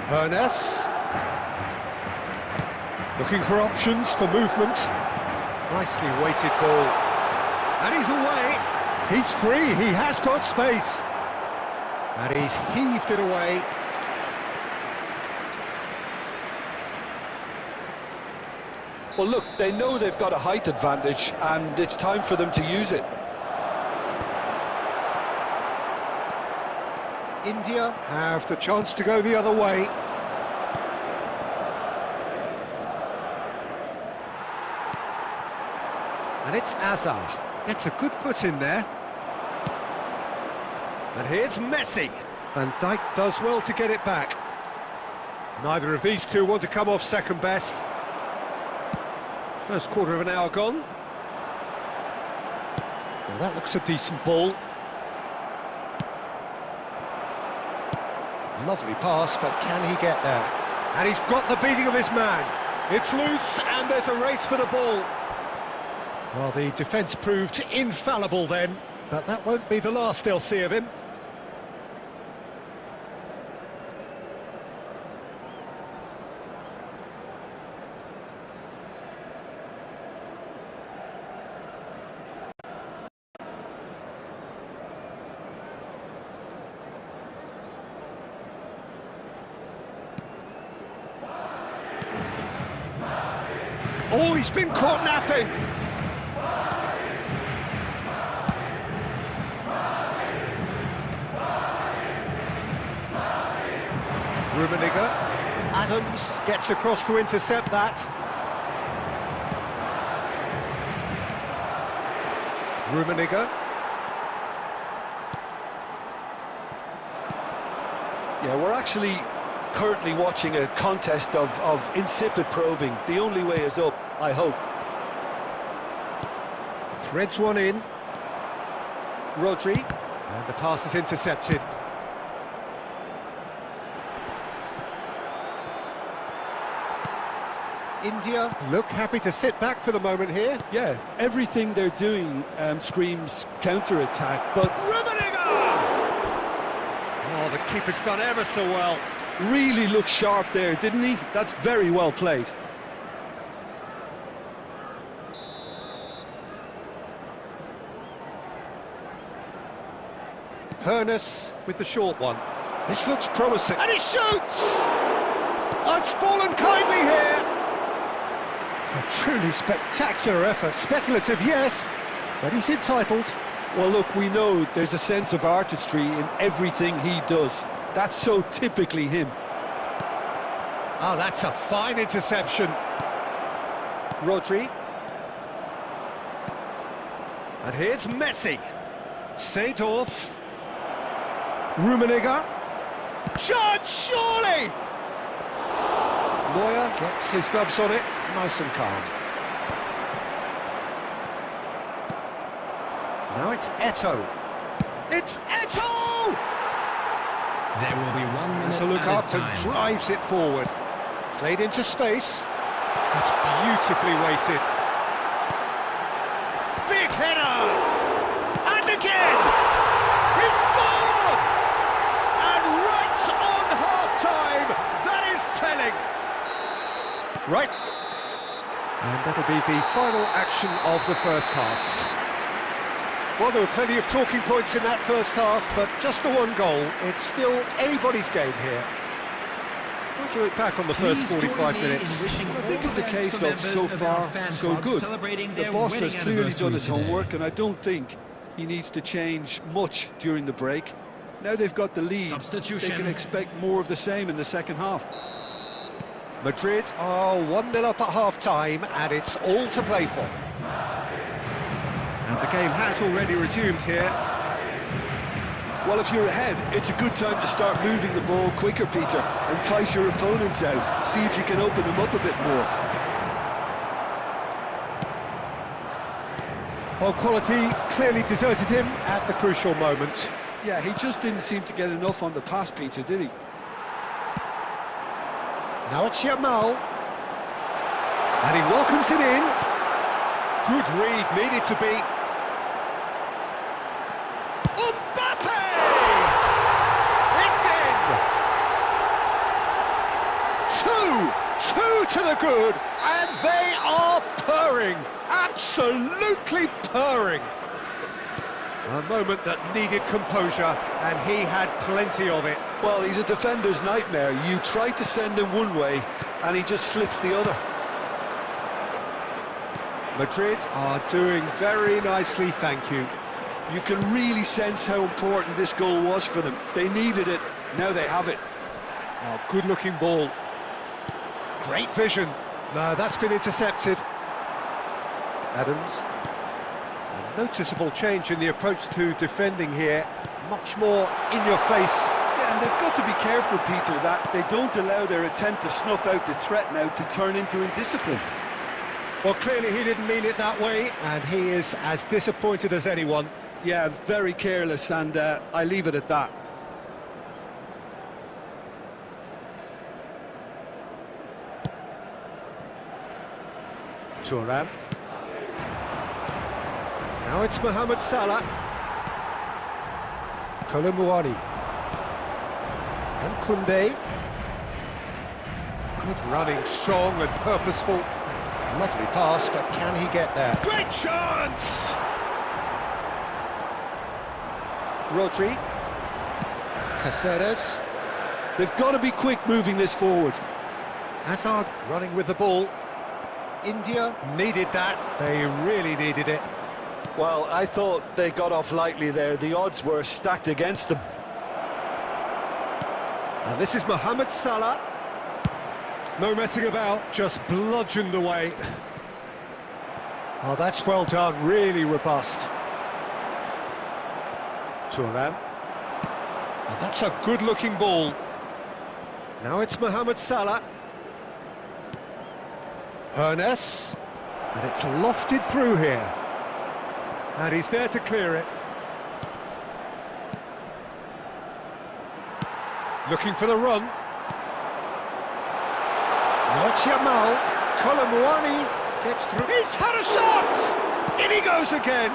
Speaker 1: Hernes. Looking for options for movement. Nicely weighted ball. And he's away. He's free, he has got space. And he's heaved it away.
Speaker 2: Well look, they know they've got a height advantage and it's time for them to use it.
Speaker 1: India have the chance to go the other way. And it's Azar. Gets a good foot in there. And here's Messi. Van Dijk does well to get it back. Neither of these two want to come off second best. First quarter of an hour gone. Well, that looks a decent ball. Lovely pass, but can he get there? And he's got the beating of his man. It's loose, and there's a race for the ball. Well, the defence proved infallible then, but that won't be the last they'll see of him. Oh, he's been caught napping! Rummenigge. Adams gets across to intercept that. Rummenigge.
Speaker 2: Yeah, we're actually currently watching a contest of insipid probing. The only way is up, I hope.
Speaker 1: Threads one in. Rodri. And the pass is intercepted. India look happy to sit back for the moment here.
Speaker 2: Yeah, everything they're doing screams counter-attack, but...
Speaker 1: Rummenigge! Oh, the keeper's done ever so well.
Speaker 2: Really looked sharp there, didn't he? That's very well played.
Speaker 1: Hernes with the short one. This looks promising. And he shoots! Oh, it's fallen kindly here. A truly spectacular effort. Speculative, yes, but he's entitled.
Speaker 2: Well, look, we know there's a sense of artistry in everything he does. That's so typically him.
Speaker 1: Oh, that's a fine interception. Rodri. And here's Messi. Seedorf. Rummenigge. Shot, surely! Neuer gets his gloves on it, nice and calm. Now it's Eto'o. It's Eto'o!
Speaker 4: There will be 1 minute.
Speaker 1: So look up and drives it forward. Played into space. That's beautifully weighted. Big header! And again! He scored! And right on half-time, that is telling. Right. And that'll be the final action of the first half. Well, there were plenty of talking points in that first half, but just the one goal. It's still anybody's game here. What do you look back on the first 45 minutes?
Speaker 2: I think it's a case of so far, so good. The boss has clearly done his homework, and I don't think he needs to change much during the break. Now they've got the lead,
Speaker 4: Substitution.
Speaker 2: they can expect more of the same in the second half.
Speaker 1: Madrid are 1-0 up at half-time, and it's all to play for.
Speaker 3: And the game has already resumed here.
Speaker 2: Well, if you're ahead, it's a good time to start moving the ball quicker, Peter. Entice your opponents out, see if you can open them up a bit more.
Speaker 1: Well, quality clearly deserted him at the crucial moment.
Speaker 2: Yeah, he just didn't seem to get enough on the pass, Peter, did he?
Speaker 1: Now it's Yamal. And he welcomes it in. Good read, needed to be. Mbappe! It's in! Two to the good, and they are purring. Absolutely purring. A moment that needed composure, and he had plenty of it.
Speaker 2: Well, he's a defender's nightmare. You try to send him one way, and he just slips the other.
Speaker 1: Madrid are doing very nicely, thank you.
Speaker 2: You can really sense how important this goal was for them. They needed it, now they have it.
Speaker 1: Oh, good-looking ball. Great vision. No, that's been intercepted. Adams. A noticeable change in the approach to defending here. Much more in your face.
Speaker 2: Yeah, and they've got to be careful, Peter, that they don't allow their attempt to snuff out the threat now to turn into indiscipline.
Speaker 1: Well, clearly he didn't mean it that way, and he is as disappointed as anyone.
Speaker 2: Yeah, very careless, and I leave it at that.
Speaker 1: Thuram. Now it's Mohamed Salah. Kolomuani. And Koundé. Good running, strong and purposeful. Lovely pass, but can he get there? Great chance! Rodri. Caceres.
Speaker 2: They've got to be quick moving this forward.
Speaker 1: Hazard running with the ball. India needed that. They really needed it.
Speaker 2: Well, I thought they got off lightly there. The odds were stacked against them.
Speaker 1: And this is Mohamed Salah. No messing about, just bludgeoned away. Oh, that's well done, really robust. Thuram. And that's a good-looking ball. Now it's Mohamed Salah. Hernes. And it's lofted through here. And he's there to clear it. Looking for the run. Now it's Yamal. Kolomuani gets through. He's had a shot! In he goes again.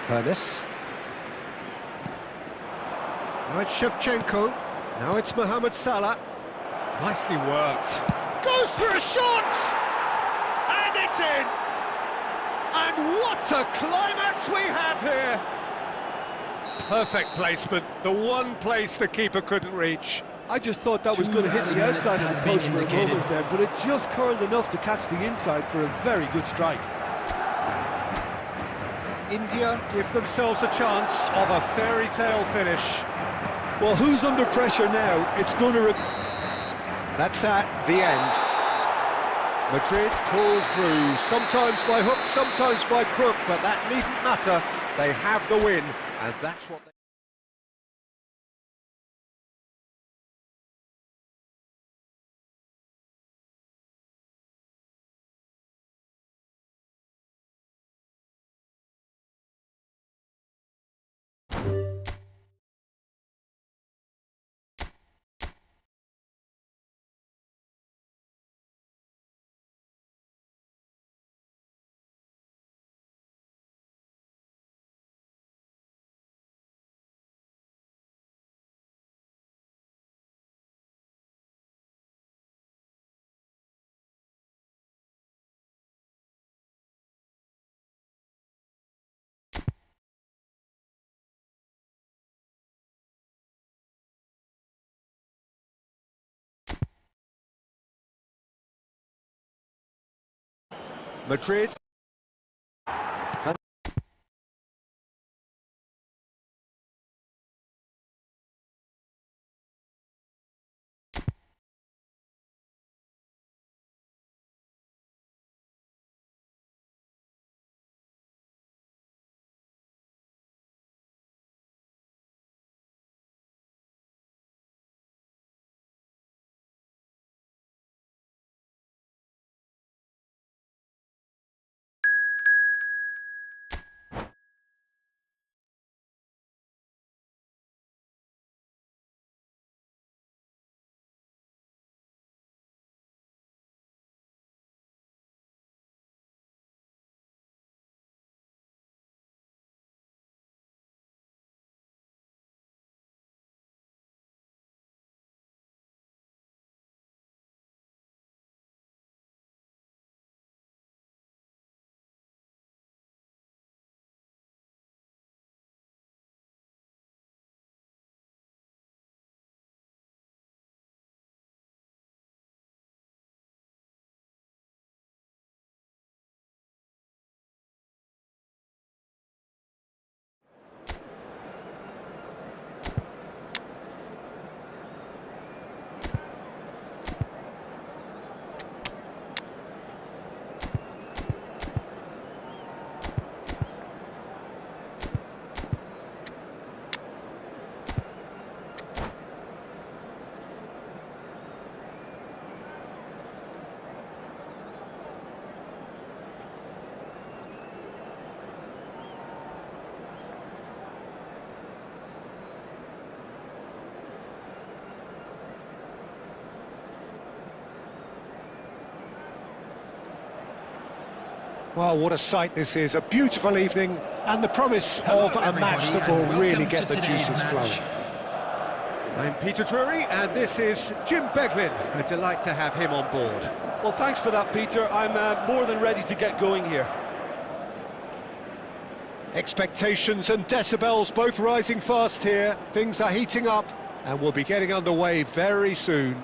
Speaker 1: Hernes. Now it's Shevchenko. Now it's Mohamed Salah. Nicely worked. Goes for a shot! And it's in! And what a climax we have here! Perfect placement, the one place the keeper couldn't reach.
Speaker 2: I just thought that was going to hit the outside of the post for a moment there, but it just curled enough to catch the inside for a very good strike.
Speaker 1: India give themselves a chance of a fairy tale finish.
Speaker 2: Well, who's under pressure now? It's going to...
Speaker 1: That's that, the end. Madrid pull through, sometimes by hook, sometimes by crook, but that needn't matter. They have the win, and that's what they... Madrid.
Speaker 3: Well, what a sight this is. A beautiful evening and the promise of a match that will really get the juices flowing.
Speaker 1: I'm Peter Drury, and this is Jim Beglin. A delight to have him on board.
Speaker 2: Well, thanks for that, Peter. I'm more than ready to get going here.
Speaker 3: Expectations and decibels both rising fast here. Things are heating up and we'll be getting underway very soon.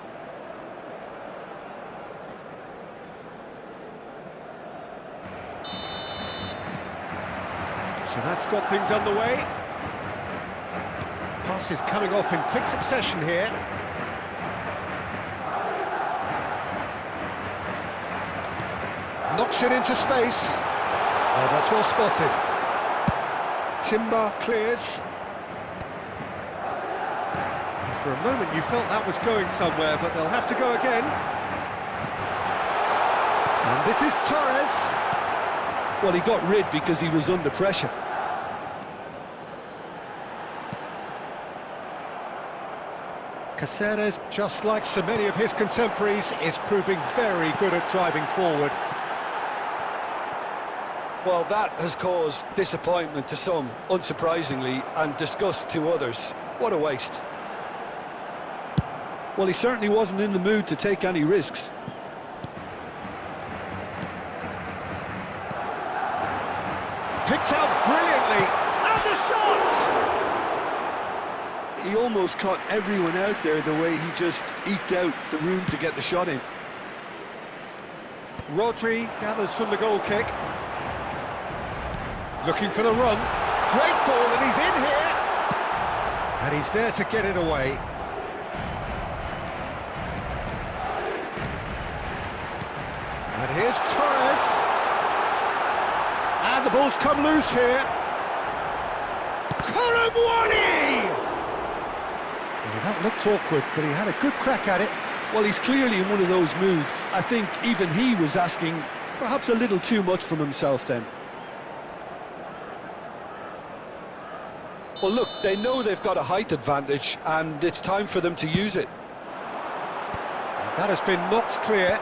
Speaker 1: So that's got things underway.
Speaker 3: Passes coming off in quick succession here. Knocks it into space.
Speaker 1: Oh, that's well spotted. Timber clears. For a moment you felt that was going somewhere, but they'll have to go again. And this is Torres.
Speaker 2: Well, he got rid because he was under pressure.
Speaker 1: Caceres, just like so many of his contemporaries, is proving very good at driving forward.
Speaker 2: Well, that has caused disappointment to some, unsurprisingly, and disgust to others. What a waste. Well, he certainly wasn't in the mood to take any risks.
Speaker 1: Picked out brilliantly, and the shot!
Speaker 2: He almost caught everyone out there the way he just eked out the room to get the shot in.
Speaker 1: Rodri gathers from the goal kick. Looking for the run. Great ball, and he's in here! And he's there to get it away. And here's Torres. And the ball's come loose here. Colomboani!
Speaker 3: Well, that looked awkward, but he had a good crack at it.
Speaker 2: Well, he's clearly in one of those moods. I think even he was asking perhaps a little too much from himself then. Well, look, they know they've got a height advantage, and it's time for them to use it.
Speaker 1: That has been knocked clear.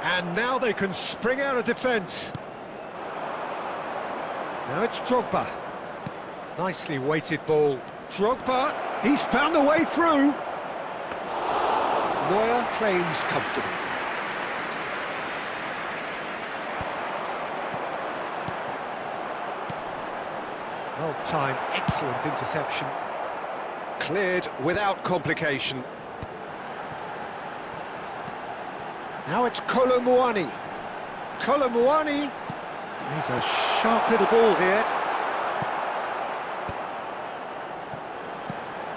Speaker 1: And now they can spring out of defence. Now it's Drogba. Nicely weighted ball. Drogba, he's found a way through.
Speaker 3: Neuer claims comfortably.
Speaker 1: Well-timed, excellent interception. Cleared without complication.
Speaker 3: Now it's Colomboani.
Speaker 1: Colomwani. He's a sharp little ball here.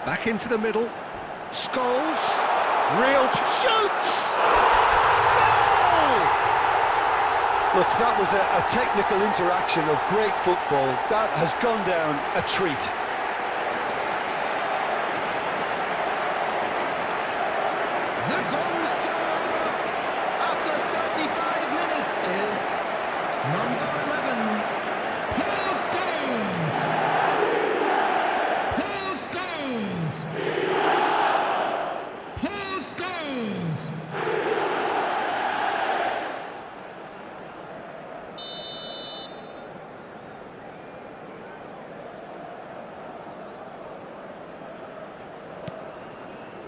Speaker 1: Back into the middle. Scholes. Real shoots! Goal!
Speaker 2: Look, that was a technical interaction of great football. That has gone down a treat.
Speaker 4: The goal scorer after 35 minutes is number 11, Paul Scholes. Paul Scholes. Paul Scholes.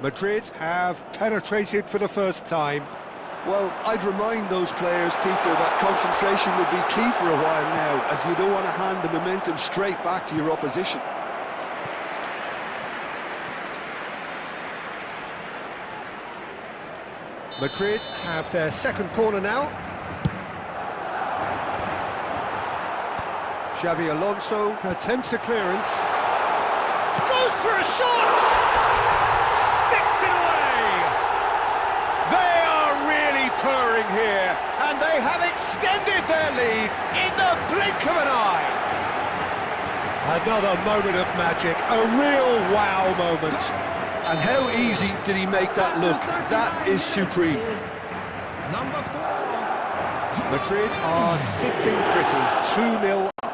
Speaker 1: Madrid have penetrated for the first time.
Speaker 2: Well, I'd remind those players, Peter, that concentration will be key for a while now, as you don't want to hand the momentum straight back to your opposition.
Speaker 1: Madrid have their second corner now. Xabi Alonso attempts a clearance. Goes for a shot! Sticks it away! They are really purring here, and they have extended their lead in the blink of an eye. Another moment of magic, a real wow moment.
Speaker 2: And how easy did he make that look? That is supreme.
Speaker 4: Number 4.
Speaker 1: Madrid are sitting pretty, 2-0 up.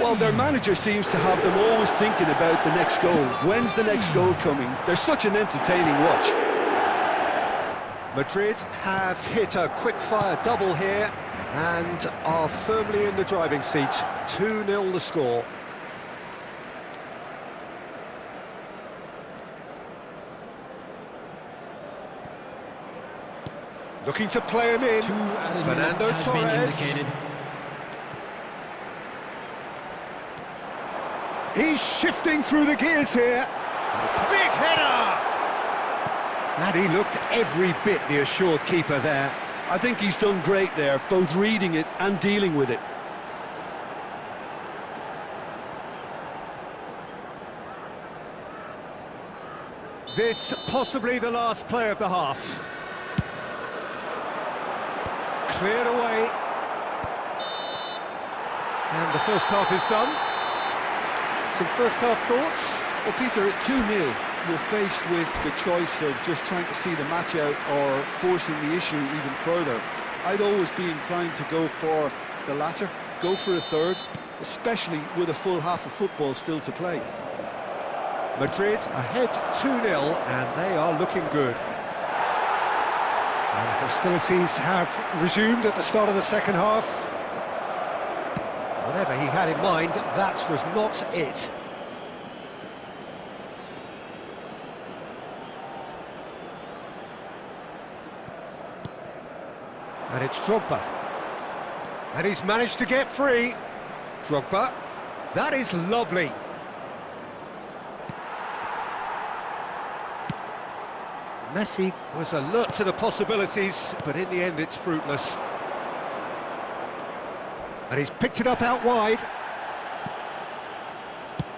Speaker 2: Well, their manager seems to have them always thinking about the next goal. When's the next goal coming? They're such an entertaining watch.
Speaker 1: Madrid have hit a quick-fire double here and are firmly in the driving seat. 2-0 the score. Looking to play him in. Fernando Torres. He's shifting through the gears here. Big header! And he looked every bit the assured keeper there.
Speaker 2: I think he's done great there, both reading it and dealing with it.
Speaker 1: This possibly the last play of the half. Cleared away. And the first half is done. Some first half thoughts?
Speaker 2: Well, Peter, at 2-0, you're faced with the choice of just trying to see the match out or forcing the issue even further. I'd always be inclined to go for the latter, go for a third, especially with a full half of football still to play.
Speaker 1: Madrid ahead 2-0, and they are looking good. And hostilities have resumed at the start of the second half. Whatever he had in mind, that was not it. And it's Drogba. And he's managed to get free. Drogba. That is lovely. Messi was alert to the possibilities, but in the end it's fruitless. And he's picked it up out wide.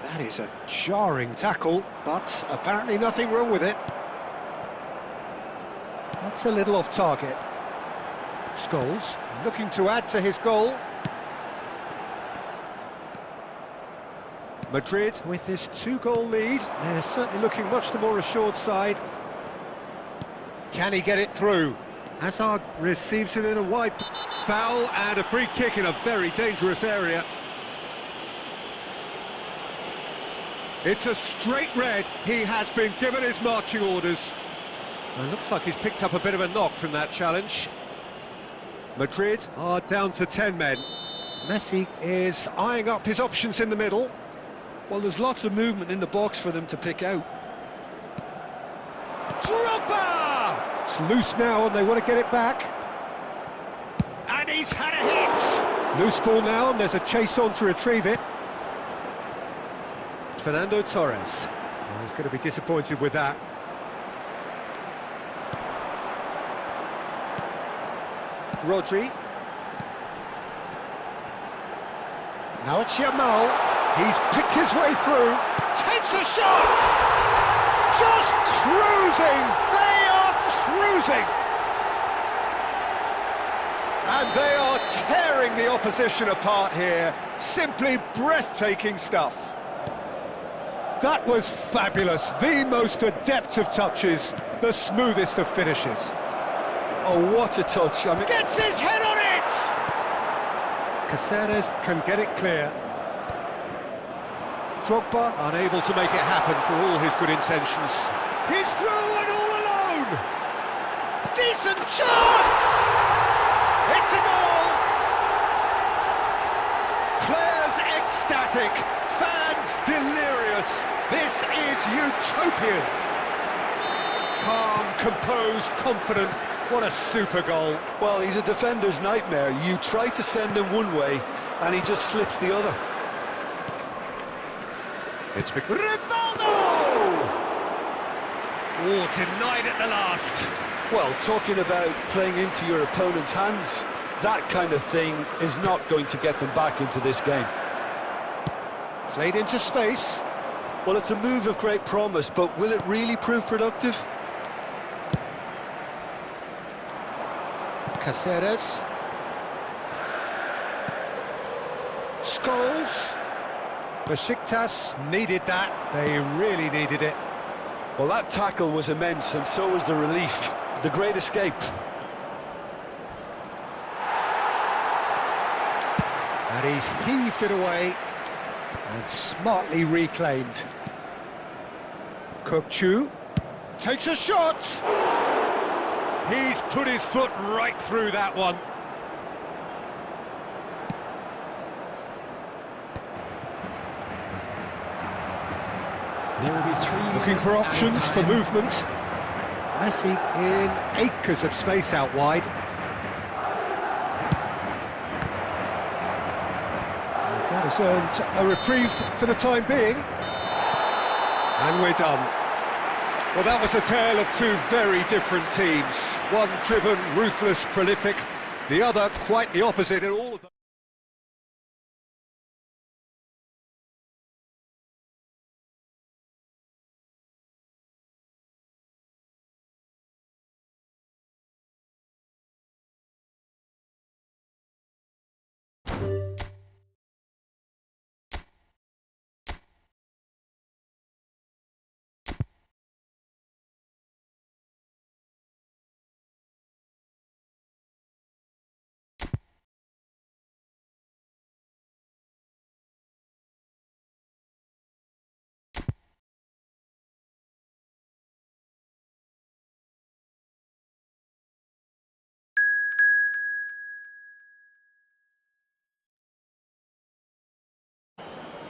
Speaker 1: That is a jarring tackle, but apparently nothing wrong with it. That's a little off target. Scholes looking to add to his goal. Madrid with this 2-goal lead. They're certainly looking much the more assured side. Can he get it through? Hazard receives it in a wipe. Foul and a free kick in a very dangerous area. It's a straight red. He has been given his marching orders. And it looks like he's picked up a bit of a knock from that challenge. Madrid are down to 10 men. Messi is eyeing up his options in the middle.
Speaker 2: Well, there's lots of movement in the box for them to pick out.
Speaker 1: Drogba! It's loose now and they want to get it back. And he's had a hit! Loose ball now and there's a chase on to retrieve it. Fernando Torres. Well, he's going to be disappointed with that. Rodri. Now it's Yamal. He's picked his way through. Takes a shot! Just cruising! They are cruising! And they are tearing the opposition apart here. Simply breathtaking stuff. That was fabulous. The most adept of touches, the smoothest of finishes.
Speaker 2: Oh, what a touch. I mean,
Speaker 1: Gets his head on it! Caceres can get it clear. Drogba unable to make it happen for all his good intentions. He's through and all alone! Decent chance! It's a goal! Players ecstatic, fans delirious. This is utopian. Calm, composed, confident. What a super goal.
Speaker 2: well, he's a defender's nightmare. You try to send him one way, and he just slips the other.
Speaker 1: It's Rivaldo! Oh, denied at the last.
Speaker 2: Well, talking about playing into your opponent's hands, that kind of thing is not going to get them back into this game.
Speaker 1: Played into space.
Speaker 2: Well, it's a move of great promise, but will it really prove productive?
Speaker 1: Caceres. Scholes. Besiktas needed that. They really needed it.
Speaker 2: Well, that tackle was immense, and so was the relief. The great escape.
Speaker 1: And he's heaved it away and smartly reclaimed. Kokchu takes a shot. He's put his foot right through that one.
Speaker 4: There will be 3
Speaker 1: Looking for
Speaker 4: minutes
Speaker 1: options
Speaker 4: added
Speaker 1: for
Speaker 4: time.
Speaker 1: movement. Messi in acres of space out wide. That has earned a reprieve for the time being. And we're done. Well, that was a tale of two very different teams. One driven, ruthless, prolific. The other quite the opposite in all of them.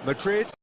Speaker 1: Madrid.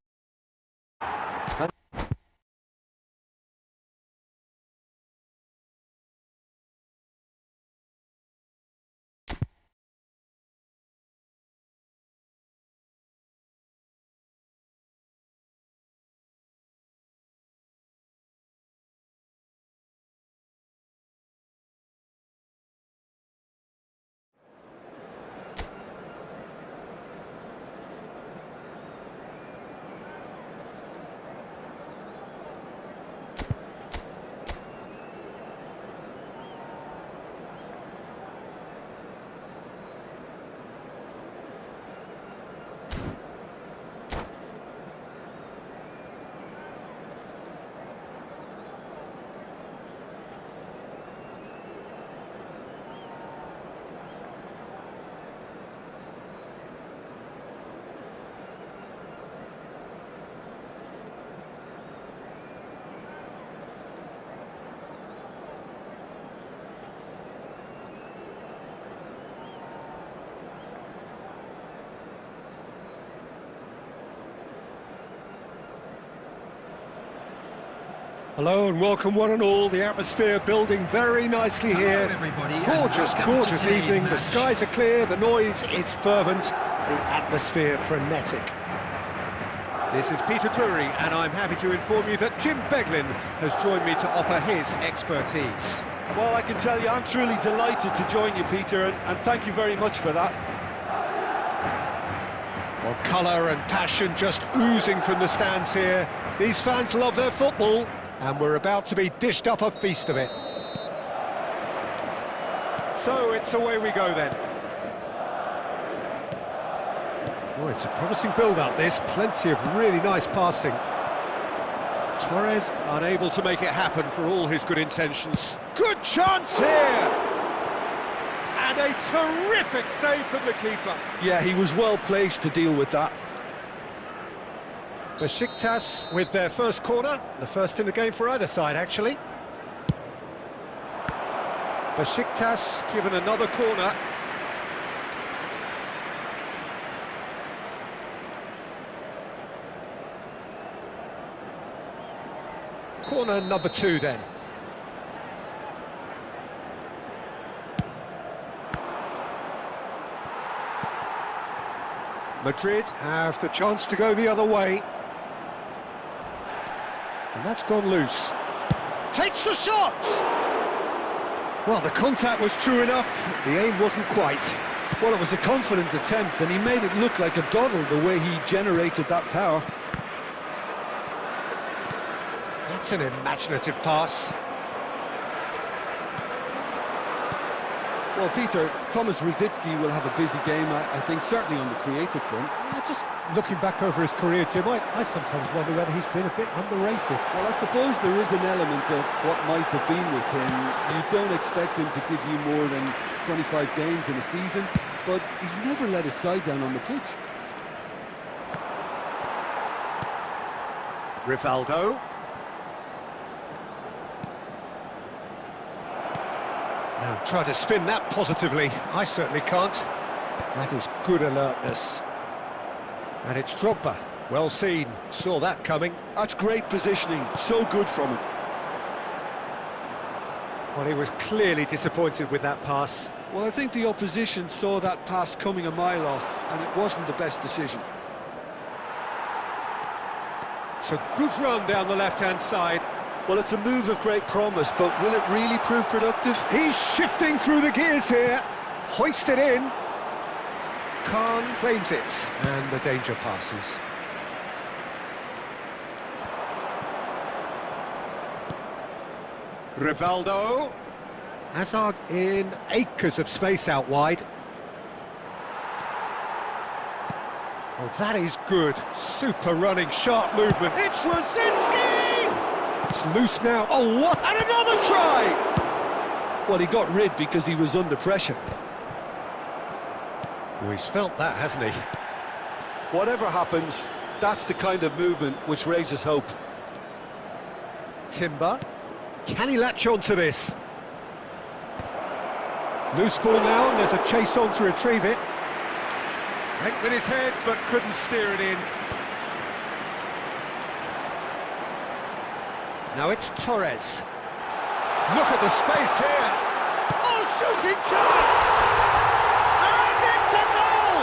Speaker 1: Hello and welcome one and all. The atmosphere building very nicely here. Gorgeous, gorgeous evening. The skies are clear, the noise is fervent, the atmosphere frenetic. This is Peter Drury and I'm happy to inform you that Jim Beglin has joined me to offer his expertise.
Speaker 2: Well, I can tell you, I'm truly delighted to join you, Peter, and thank you very much for that.
Speaker 1: Well, Well, colour and passion just oozing from the stands here. These fans love their football, and we're about to be dished up a feast of it. So it's away we go then. Oh, it's a promising build-up, this. Plenty of really nice passing. Torres unable to make it happen for all his good intentions. Good chance here! And a terrific save from the keeper.
Speaker 2: Yeah, he was well placed to deal with that.
Speaker 1: Besiktas with their first corner, the first in the game for either side, actually. Besiktas given another corner. Corner number 2 then. Madrid have the chance to go the other way. And that's gone loose. Takes the shot! Well, the contact was true enough, the aim wasn't quite.
Speaker 2: Well, it was a confident attempt, and he made it look like a doddle the way he generated that power.
Speaker 1: That's an imaginative pass.
Speaker 2: Well, Peter, Thomas Rosicky will have a busy game, I think, certainly on the creative front.
Speaker 3: Just looking back over his career, Jim, I sometimes wonder whether he's been a bit underrated.
Speaker 2: Well, I suppose there is an element of what might have been with him. You don't expect him to give you more than 25 games in a season, but he's never let his side down on the pitch.
Speaker 1: Rivaldo. Now try to spin that positively. I certainly can't. That is good alertness. And it's Drogba. Well seen. Saw that coming.
Speaker 2: That's great positioning. So good from him.
Speaker 1: Well, he was clearly disappointed with that pass.
Speaker 2: Well, I think the opposition saw that pass coming a mile off, and it wasn't the best decision.
Speaker 1: It's a good run down the left-hand side.
Speaker 2: Well, it's a move of great promise, but will it really prove productive?
Speaker 1: He's shifting through the gears here. Hoisted in. Khan claims it, and the danger passes. Rivaldo. Hazard in acres of space out wide. Oh, that is good. Super running, sharp movement. It's Rosicky! It's loose now. Oh, what? And another try!
Speaker 2: Well, he got rid because he was under pressure.
Speaker 1: Oh, he's felt that, hasn't he?
Speaker 2: Whatever happens, that's the kind of movement which raises hope.
Speaker 1: Timber. Can he latch on to this? Loose ball now, and there's a chase on to retrieve it. Went with his head, but couldn't steer it in. Now it's Torres. Look at the space here. Oh, shooting chance! And it's a goal!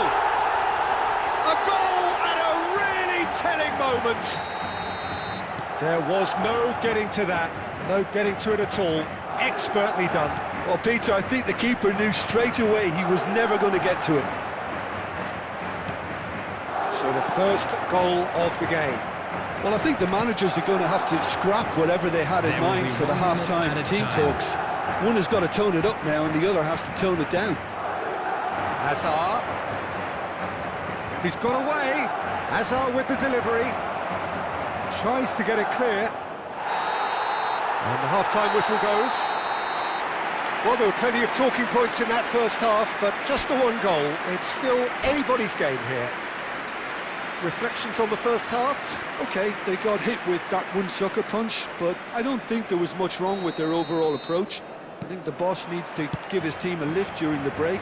Speaker 1: A goal at a really telling moment. There was no getting to that. No getting to it at all. Expertly done.
Speaker 2: Well, Peter, I think the keeper knew straight away he was never going to get to it.
Speaker 1: So the first goal of the game.
Speaker 2: Well, I think the managers are going to have to scrap whatever they had in mind for the half-time team talks. One has got to tone it up now, and the other has to tone it down.
Speaker 1: Hazard. He's got away. Hazard with the delivery. Tries to get it clear. And the half-time whistle goes. Well, there were plenty of talking points in that first half, but just the one goal. It's still anybody's game here. Reflections on the first half?
Speaker 2: OK, they got hit with that one sucker punch, but I don't think there was much wrong with their overall approach. I think the boss needs to give his team a lift during the break,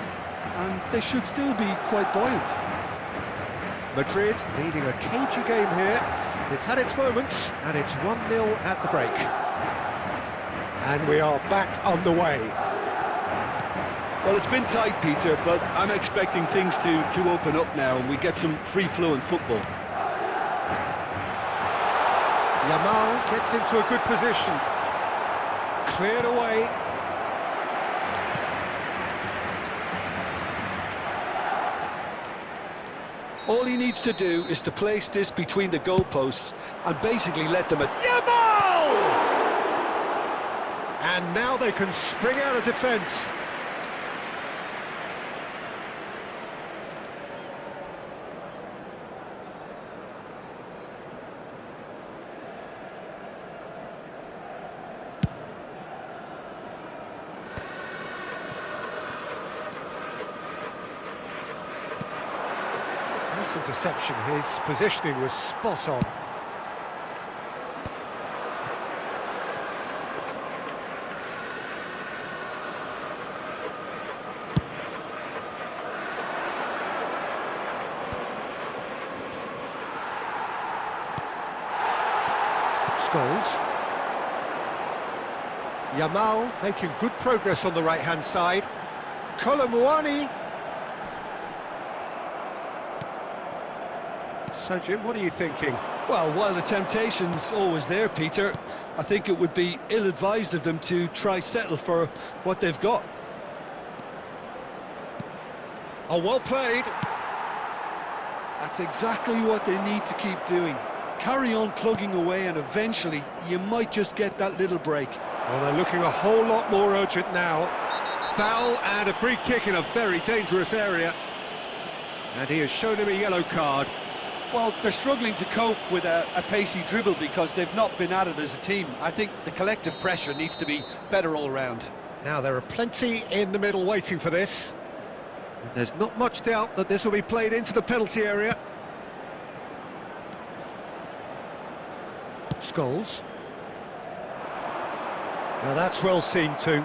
Speaker 2: and they should still be quite buoyant.
Speaker 1: Madrid leading a cagey game here. It's had its moments, and it's 1-0 at the break. And we are back underway.
Speaker 2: Well, it's been tight, Peter, but I'm expecting things to open up now and we get some free-flowing football.
Speaker 1: Yamal gets into a good position. Cleared away.
Speaker 2: All he needs to do is to place this between the goalposts and basically let them at...
Speaker 1: Yamal! And now they can spring out of defence. Nice interception. His positioning was spot on. Scholes. Yamal making good progress on the right-hand side. Colomwani. So, Jim, what are you thinking?
Speaker 2: Well, while the temptation's always there, Peter, I think it would be ill-advised of them to try settle for what they've got.
Speaker 1: Oh, well played.
Speaker 2: That's exactly what they need to keep doing. Carry on plugging away and eventually you might just get that little break.
Speaker 1: Well, they're looking a whole lot more urgent now. Foul and a free kick in a very dangerous area. And he has shown him a yellow card.
Speaker 2: Well, they're struggling to cope with a pacey dribble because they've not been at it as a team. I think the collective pressure needs to be better all round.
Speaker 1: Now, there are plenty in the middle waiting for this. And there's not much doubt that this will be played into the penalty area. Scholes. Now that's well seen too.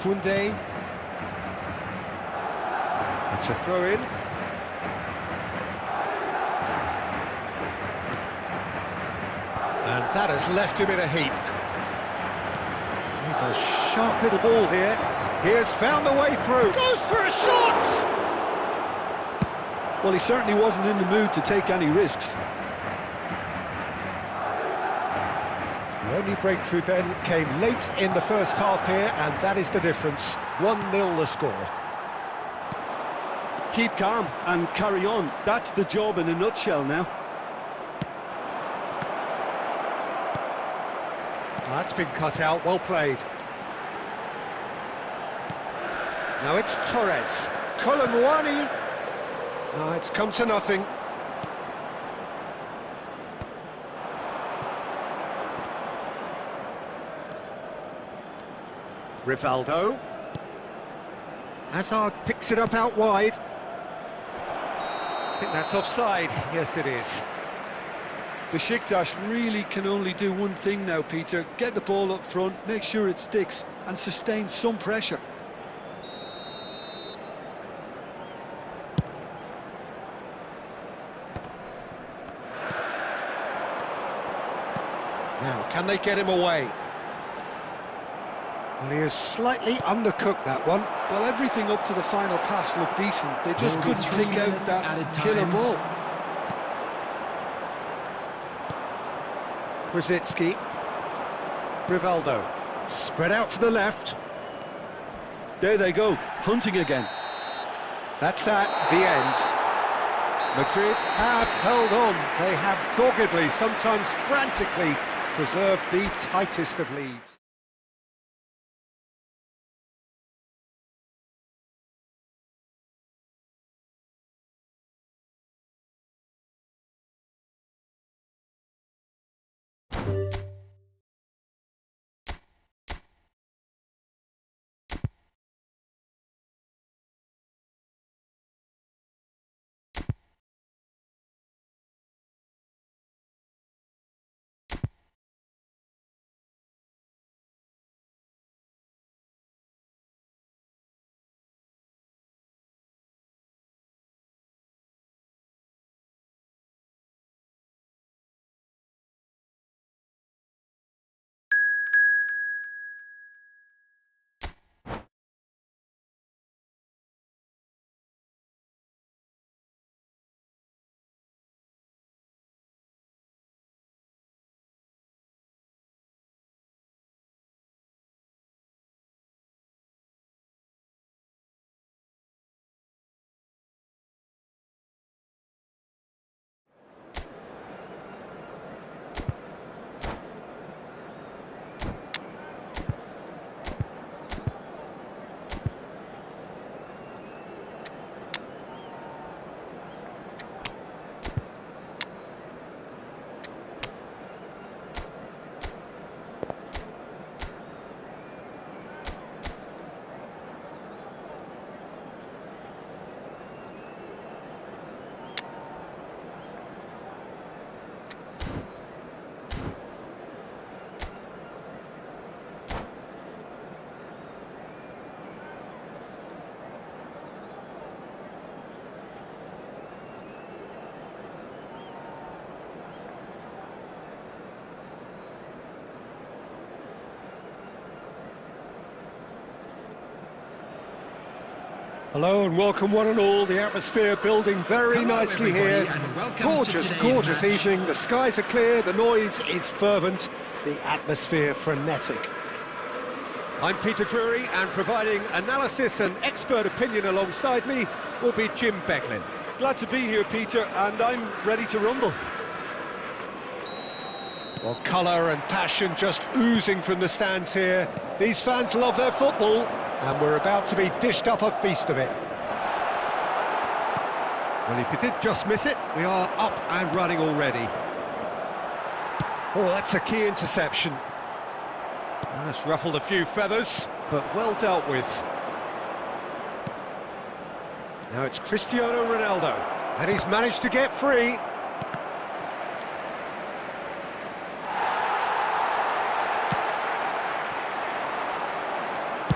Speaker 1: Koundé. It's a throw-in. And that has left him in a heap. He's a sharp little ball here. He has found a way through. Goes for a shot!
Speaker 2: Well, he certainly wasn't in the mood to take any risks.
Speaker 1: The only breakthrough then came late in the first half here, and that is the difference. 1-0 the score.
Speaker 2: Keep calm and carry on. That's the job in a nutshell now.
Speaker 1: That's been cut out, well played. Now it's Torres. Colomwani. Oh, it's come to nothing. Rivaldo. Hazard picks it up out wide. I think that's offside. Yes, it is.
Speaker 2: Besiktas really can only do one thing now, Peter. Get the ball up front, make sure it sticks, and sustain some pressure.
Speaker 1: Now, can they get him away? Well, he has slightly undercooked that one.
Speaker 2: Well, everything up to the final pass looked decent. They just couldn't pick out that killer ball.
Speaker 1: Brzezinski. Rivaldo. Spread out to the left.
Speaker 2: There they go, hunting again.
Speaker 1: That's that, the end. Madrid have held on. They have doggedly, sometimes frantically, preserved the tightest of leads. Hello and welcome one and all. The atmosphere building very nicely here. Gorgeous evening. The skies are clear, the noise is fervent, the atmosphere frenetic. I'm Peter Drury, and providing analysis and expert opinion alongside me will be Jim Becklin.
Speaker 2: Glad to be here, Peter, and I'm ready to rumble.
Speaker 3: Well, colour and passion just oozing from the stands here. These fans love their football, and we're about to be dished up a feast of it.
Speaker 1: Well, if you did just miss it, we are up and running already. Oh, that's a key interception. That's ruffled a few feathers, but well dealt with. Now it's Cristiano Ronaldo.
Speaker 3: And he's managed to get free.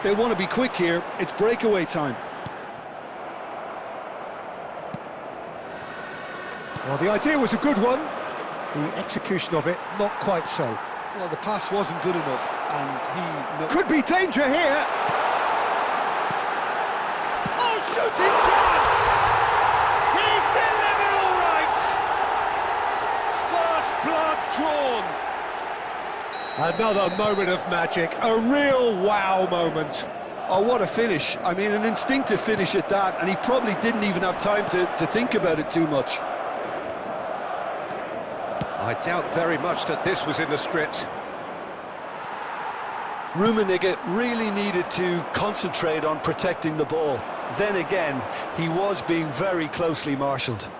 Speaker 2: They want to be quick here. It's breakaway time.
Speaker 3: Well, the idea was a good one. The execution of it, not quite so.
Speaker 2: Well, the pass wasn't good enough, and he...
Speaker 1: Could be danger here! Oh, shooting chance! He's delivered all right! First blood drawn!
Speaker 3: Another moment of magic, a real wow moment.
Speaker 2: Oh, what a finish. I mean, an instinctive finish at that, and he probably didn't even have time to think about it too much.
Speaker 1: I doubt very much that this was in the script.
Speaker 2: Rummenigge really needed to concentrate on protecting the ball. Then again, he was being very closely marshalled.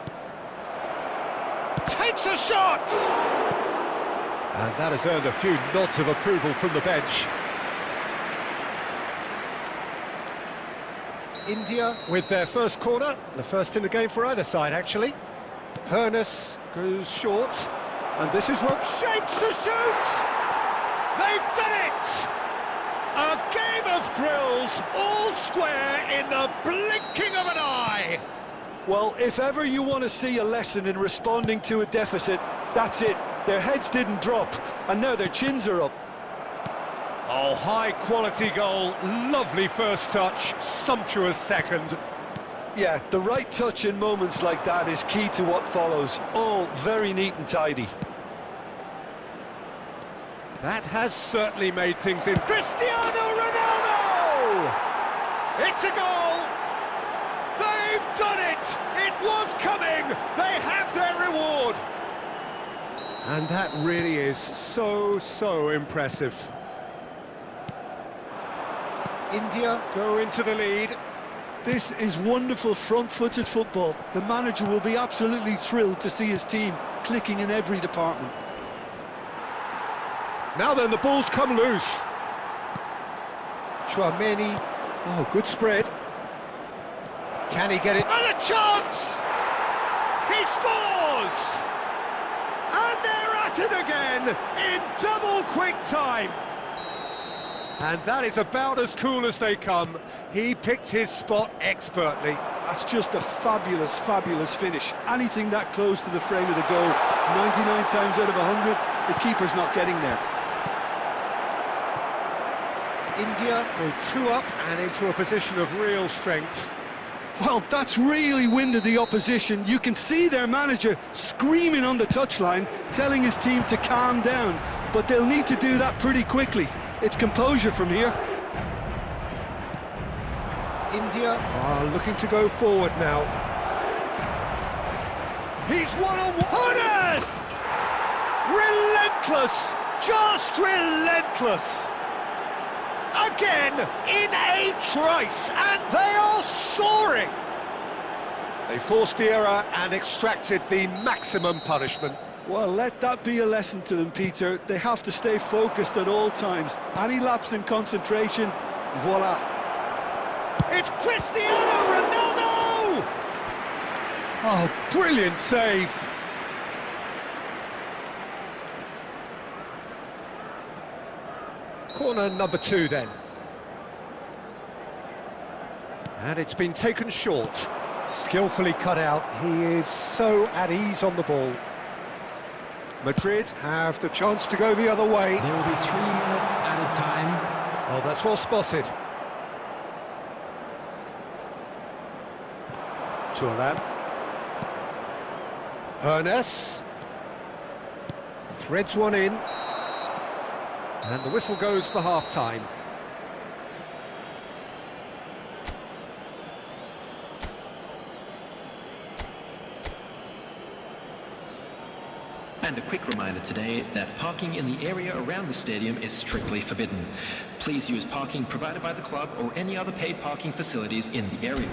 Speaker 1: Takes a shot! And that has earned a few nods of approval from the bench.
Speaker 3: India with their first corner, the first in the game for either side, actually.
Speaker 1: Hernus goes short, and this is what shapes to shoot! They've done it! A game of thrills, all square in the blinking of an eye!
Speaker 2: Well, if ever you want to see a lesson in responding to a deficit, that's it. Their heads didn't drop, and now their chins are up.
Speaker 1: Oh, high-quality goal, lovely first touch, sumptuous second.
Speaker 2: Yeah, the right touch in moments like that is key to what follows. All very neat and tidy.
Speaker 1: That has certainly made things in. Cristiano Ronaldo! It's a goal! They've done it! It was coming! They have their reward! And that really is so impressive.
Speaker 3: India go into the lead.
Speaker 2: This is wonderful front-footed football. The manager will be absolutely thrilled to see his team clicking in every department.
Speaker 1: Now then, the ball's come loose.
Speaker 3: Chouameni,
Speaker 1: Oh, good spread.
Speaker 3: can he get it?
Speaker 1: And a chance! He scores! And they're at it again in double quick time. And that is about as cool as they come. He picked his spot expertly.
Speaker 2: That's just a fabulous finish. Anything that close to the frame of the goal, 99 times out of 100, the keeper's not getting there.
Speaker 3: India
Speaker 1: Go two up and into a position of real strength.
Speaker 2: Well, that's really winded the opposition. You can see their manager screaming on the touchline, telling his team to calm down, but they'll need to do that pretty quickly. It's composure from here.
Speaker 3: India
Speaker 1: are looking to go forward now. He's one-on-one. Hernus! Relentless! Just relentless! Again, in a trice, and they are soaring! They forced the error and extracted the maximum punishment.
Speaker 2: Well, let that be a lesson to them, Peter. They have to stay focused at all times. Any lapse in concentration, voila.
Speaker 1: It's Cristiano Ronaldo! Oh, brilliant save! Corner number 2 then. And it's been taken short.
Speaker 3: skillfully cut out. He is so at ease on the ball.
Speaker 1: Madrid have the chance to go the other way.
Speaker 4: There will be 3 minutes added time.
Speaker 1: Oh, that's well spotted. Thuram. Hernes. Threads one in. And the whistle goes for half-time.
Speaker 4: And a quick reminder today that parking in the area around the stadium is strictly forbidden. Please use parking provided by the club or any other paid parking facilities in the area.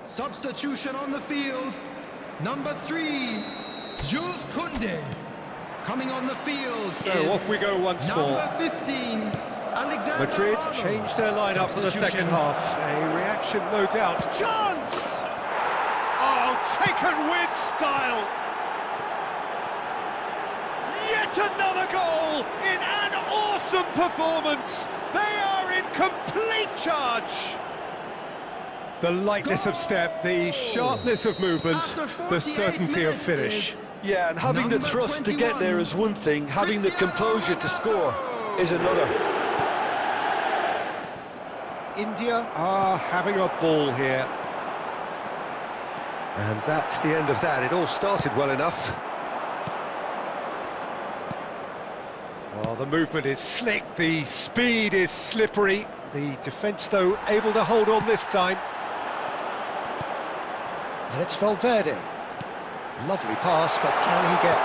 Speaker 5: Substitution on the field. Number 3, Jules Koundé. Coming on the field.
Speaker 1: So off we go once more.
Speaker 5: Number 15, Alexander
Speaker 1: Madrid
Speaker 5: Arnold.
Speaker 1: changed their lineup for the second half. A reaction, no doubt. Chance! Oh, taken with style. Yet another goal in an awesome performance. They are in complete charge. The lightness of step, the sharpness of movement, the certainty of finish.
Speaker 2: Yeah, and having the thrust to get there is one thing, having the composure to score is another.
Speaker 1: India are having a ball here. And that's the end of that. It all started well enough. Well, the movement is slick, the speed is slippery. The defence, though, able to hold on this time. And it's Valverde. Lovely pass, but can he get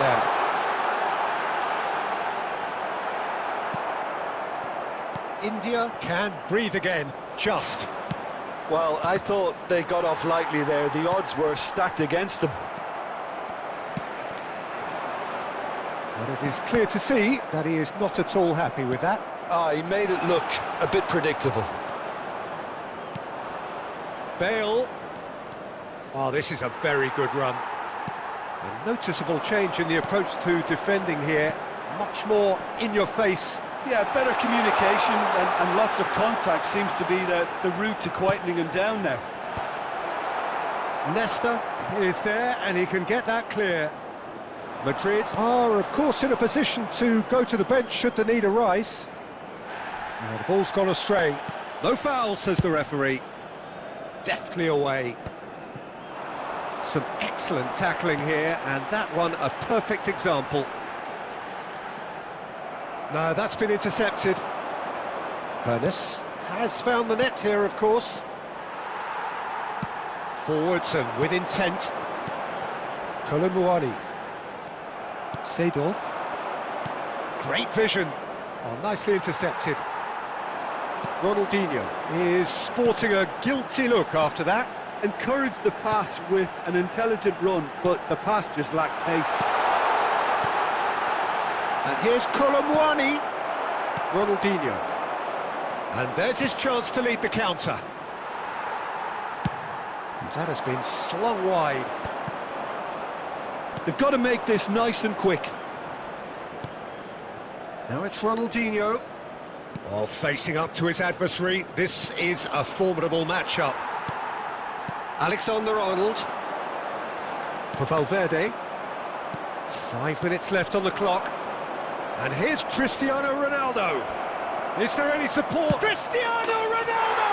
Speaker 1: there? India can breathe again, just.
Speaker 2: Well, I thought they got off lightly there. The odds were stacked against them.
Speaker 1: But it is clear to see that he is not at all happy with that.
Speaker 2: He made it look a bit predictable.
Speaker 1: Bale. Oh, this is a very good run. A noticeable change in the approach to defending here. Much more in your face.
Speaker 2: Yeah, better communication and lots of contact seems to be the route to quietening him down now.
Speaker 1: Nesta is there and he can get that clear. Madrid are, of course, in a position to go to the bench should the need arise. Now, the ball's gone astray. No foul, says the referee. Deftly away. Some excellent tackling here, and that one a perfect example. No, that's been intercepted. Hernes has found the net here, of course. Forwards and with intent. Colomouani. Seedorf. Great vision. Oh, nicely intercepted. Ronaldinho is sporting a guilty look after that.
Speaker 2: Encouraged the pass with an intelligent run, but the pass just lacked pace.
Speaker 1: And here's Colomouani. Ronaldinho. And there's his chance to lead the counter. And that has been slung wide.
Speaker 2: They've got to make this nice and quick.
Speaker 1: Now it's Ronaldinho. While facing up to his adversary, this is a formidable matchup. Alexander-Arnold. For Valverde. 5 minutes left on the clock. And here's Cristiano Ronaldo. Is there any support? Cristiano Ronaldo!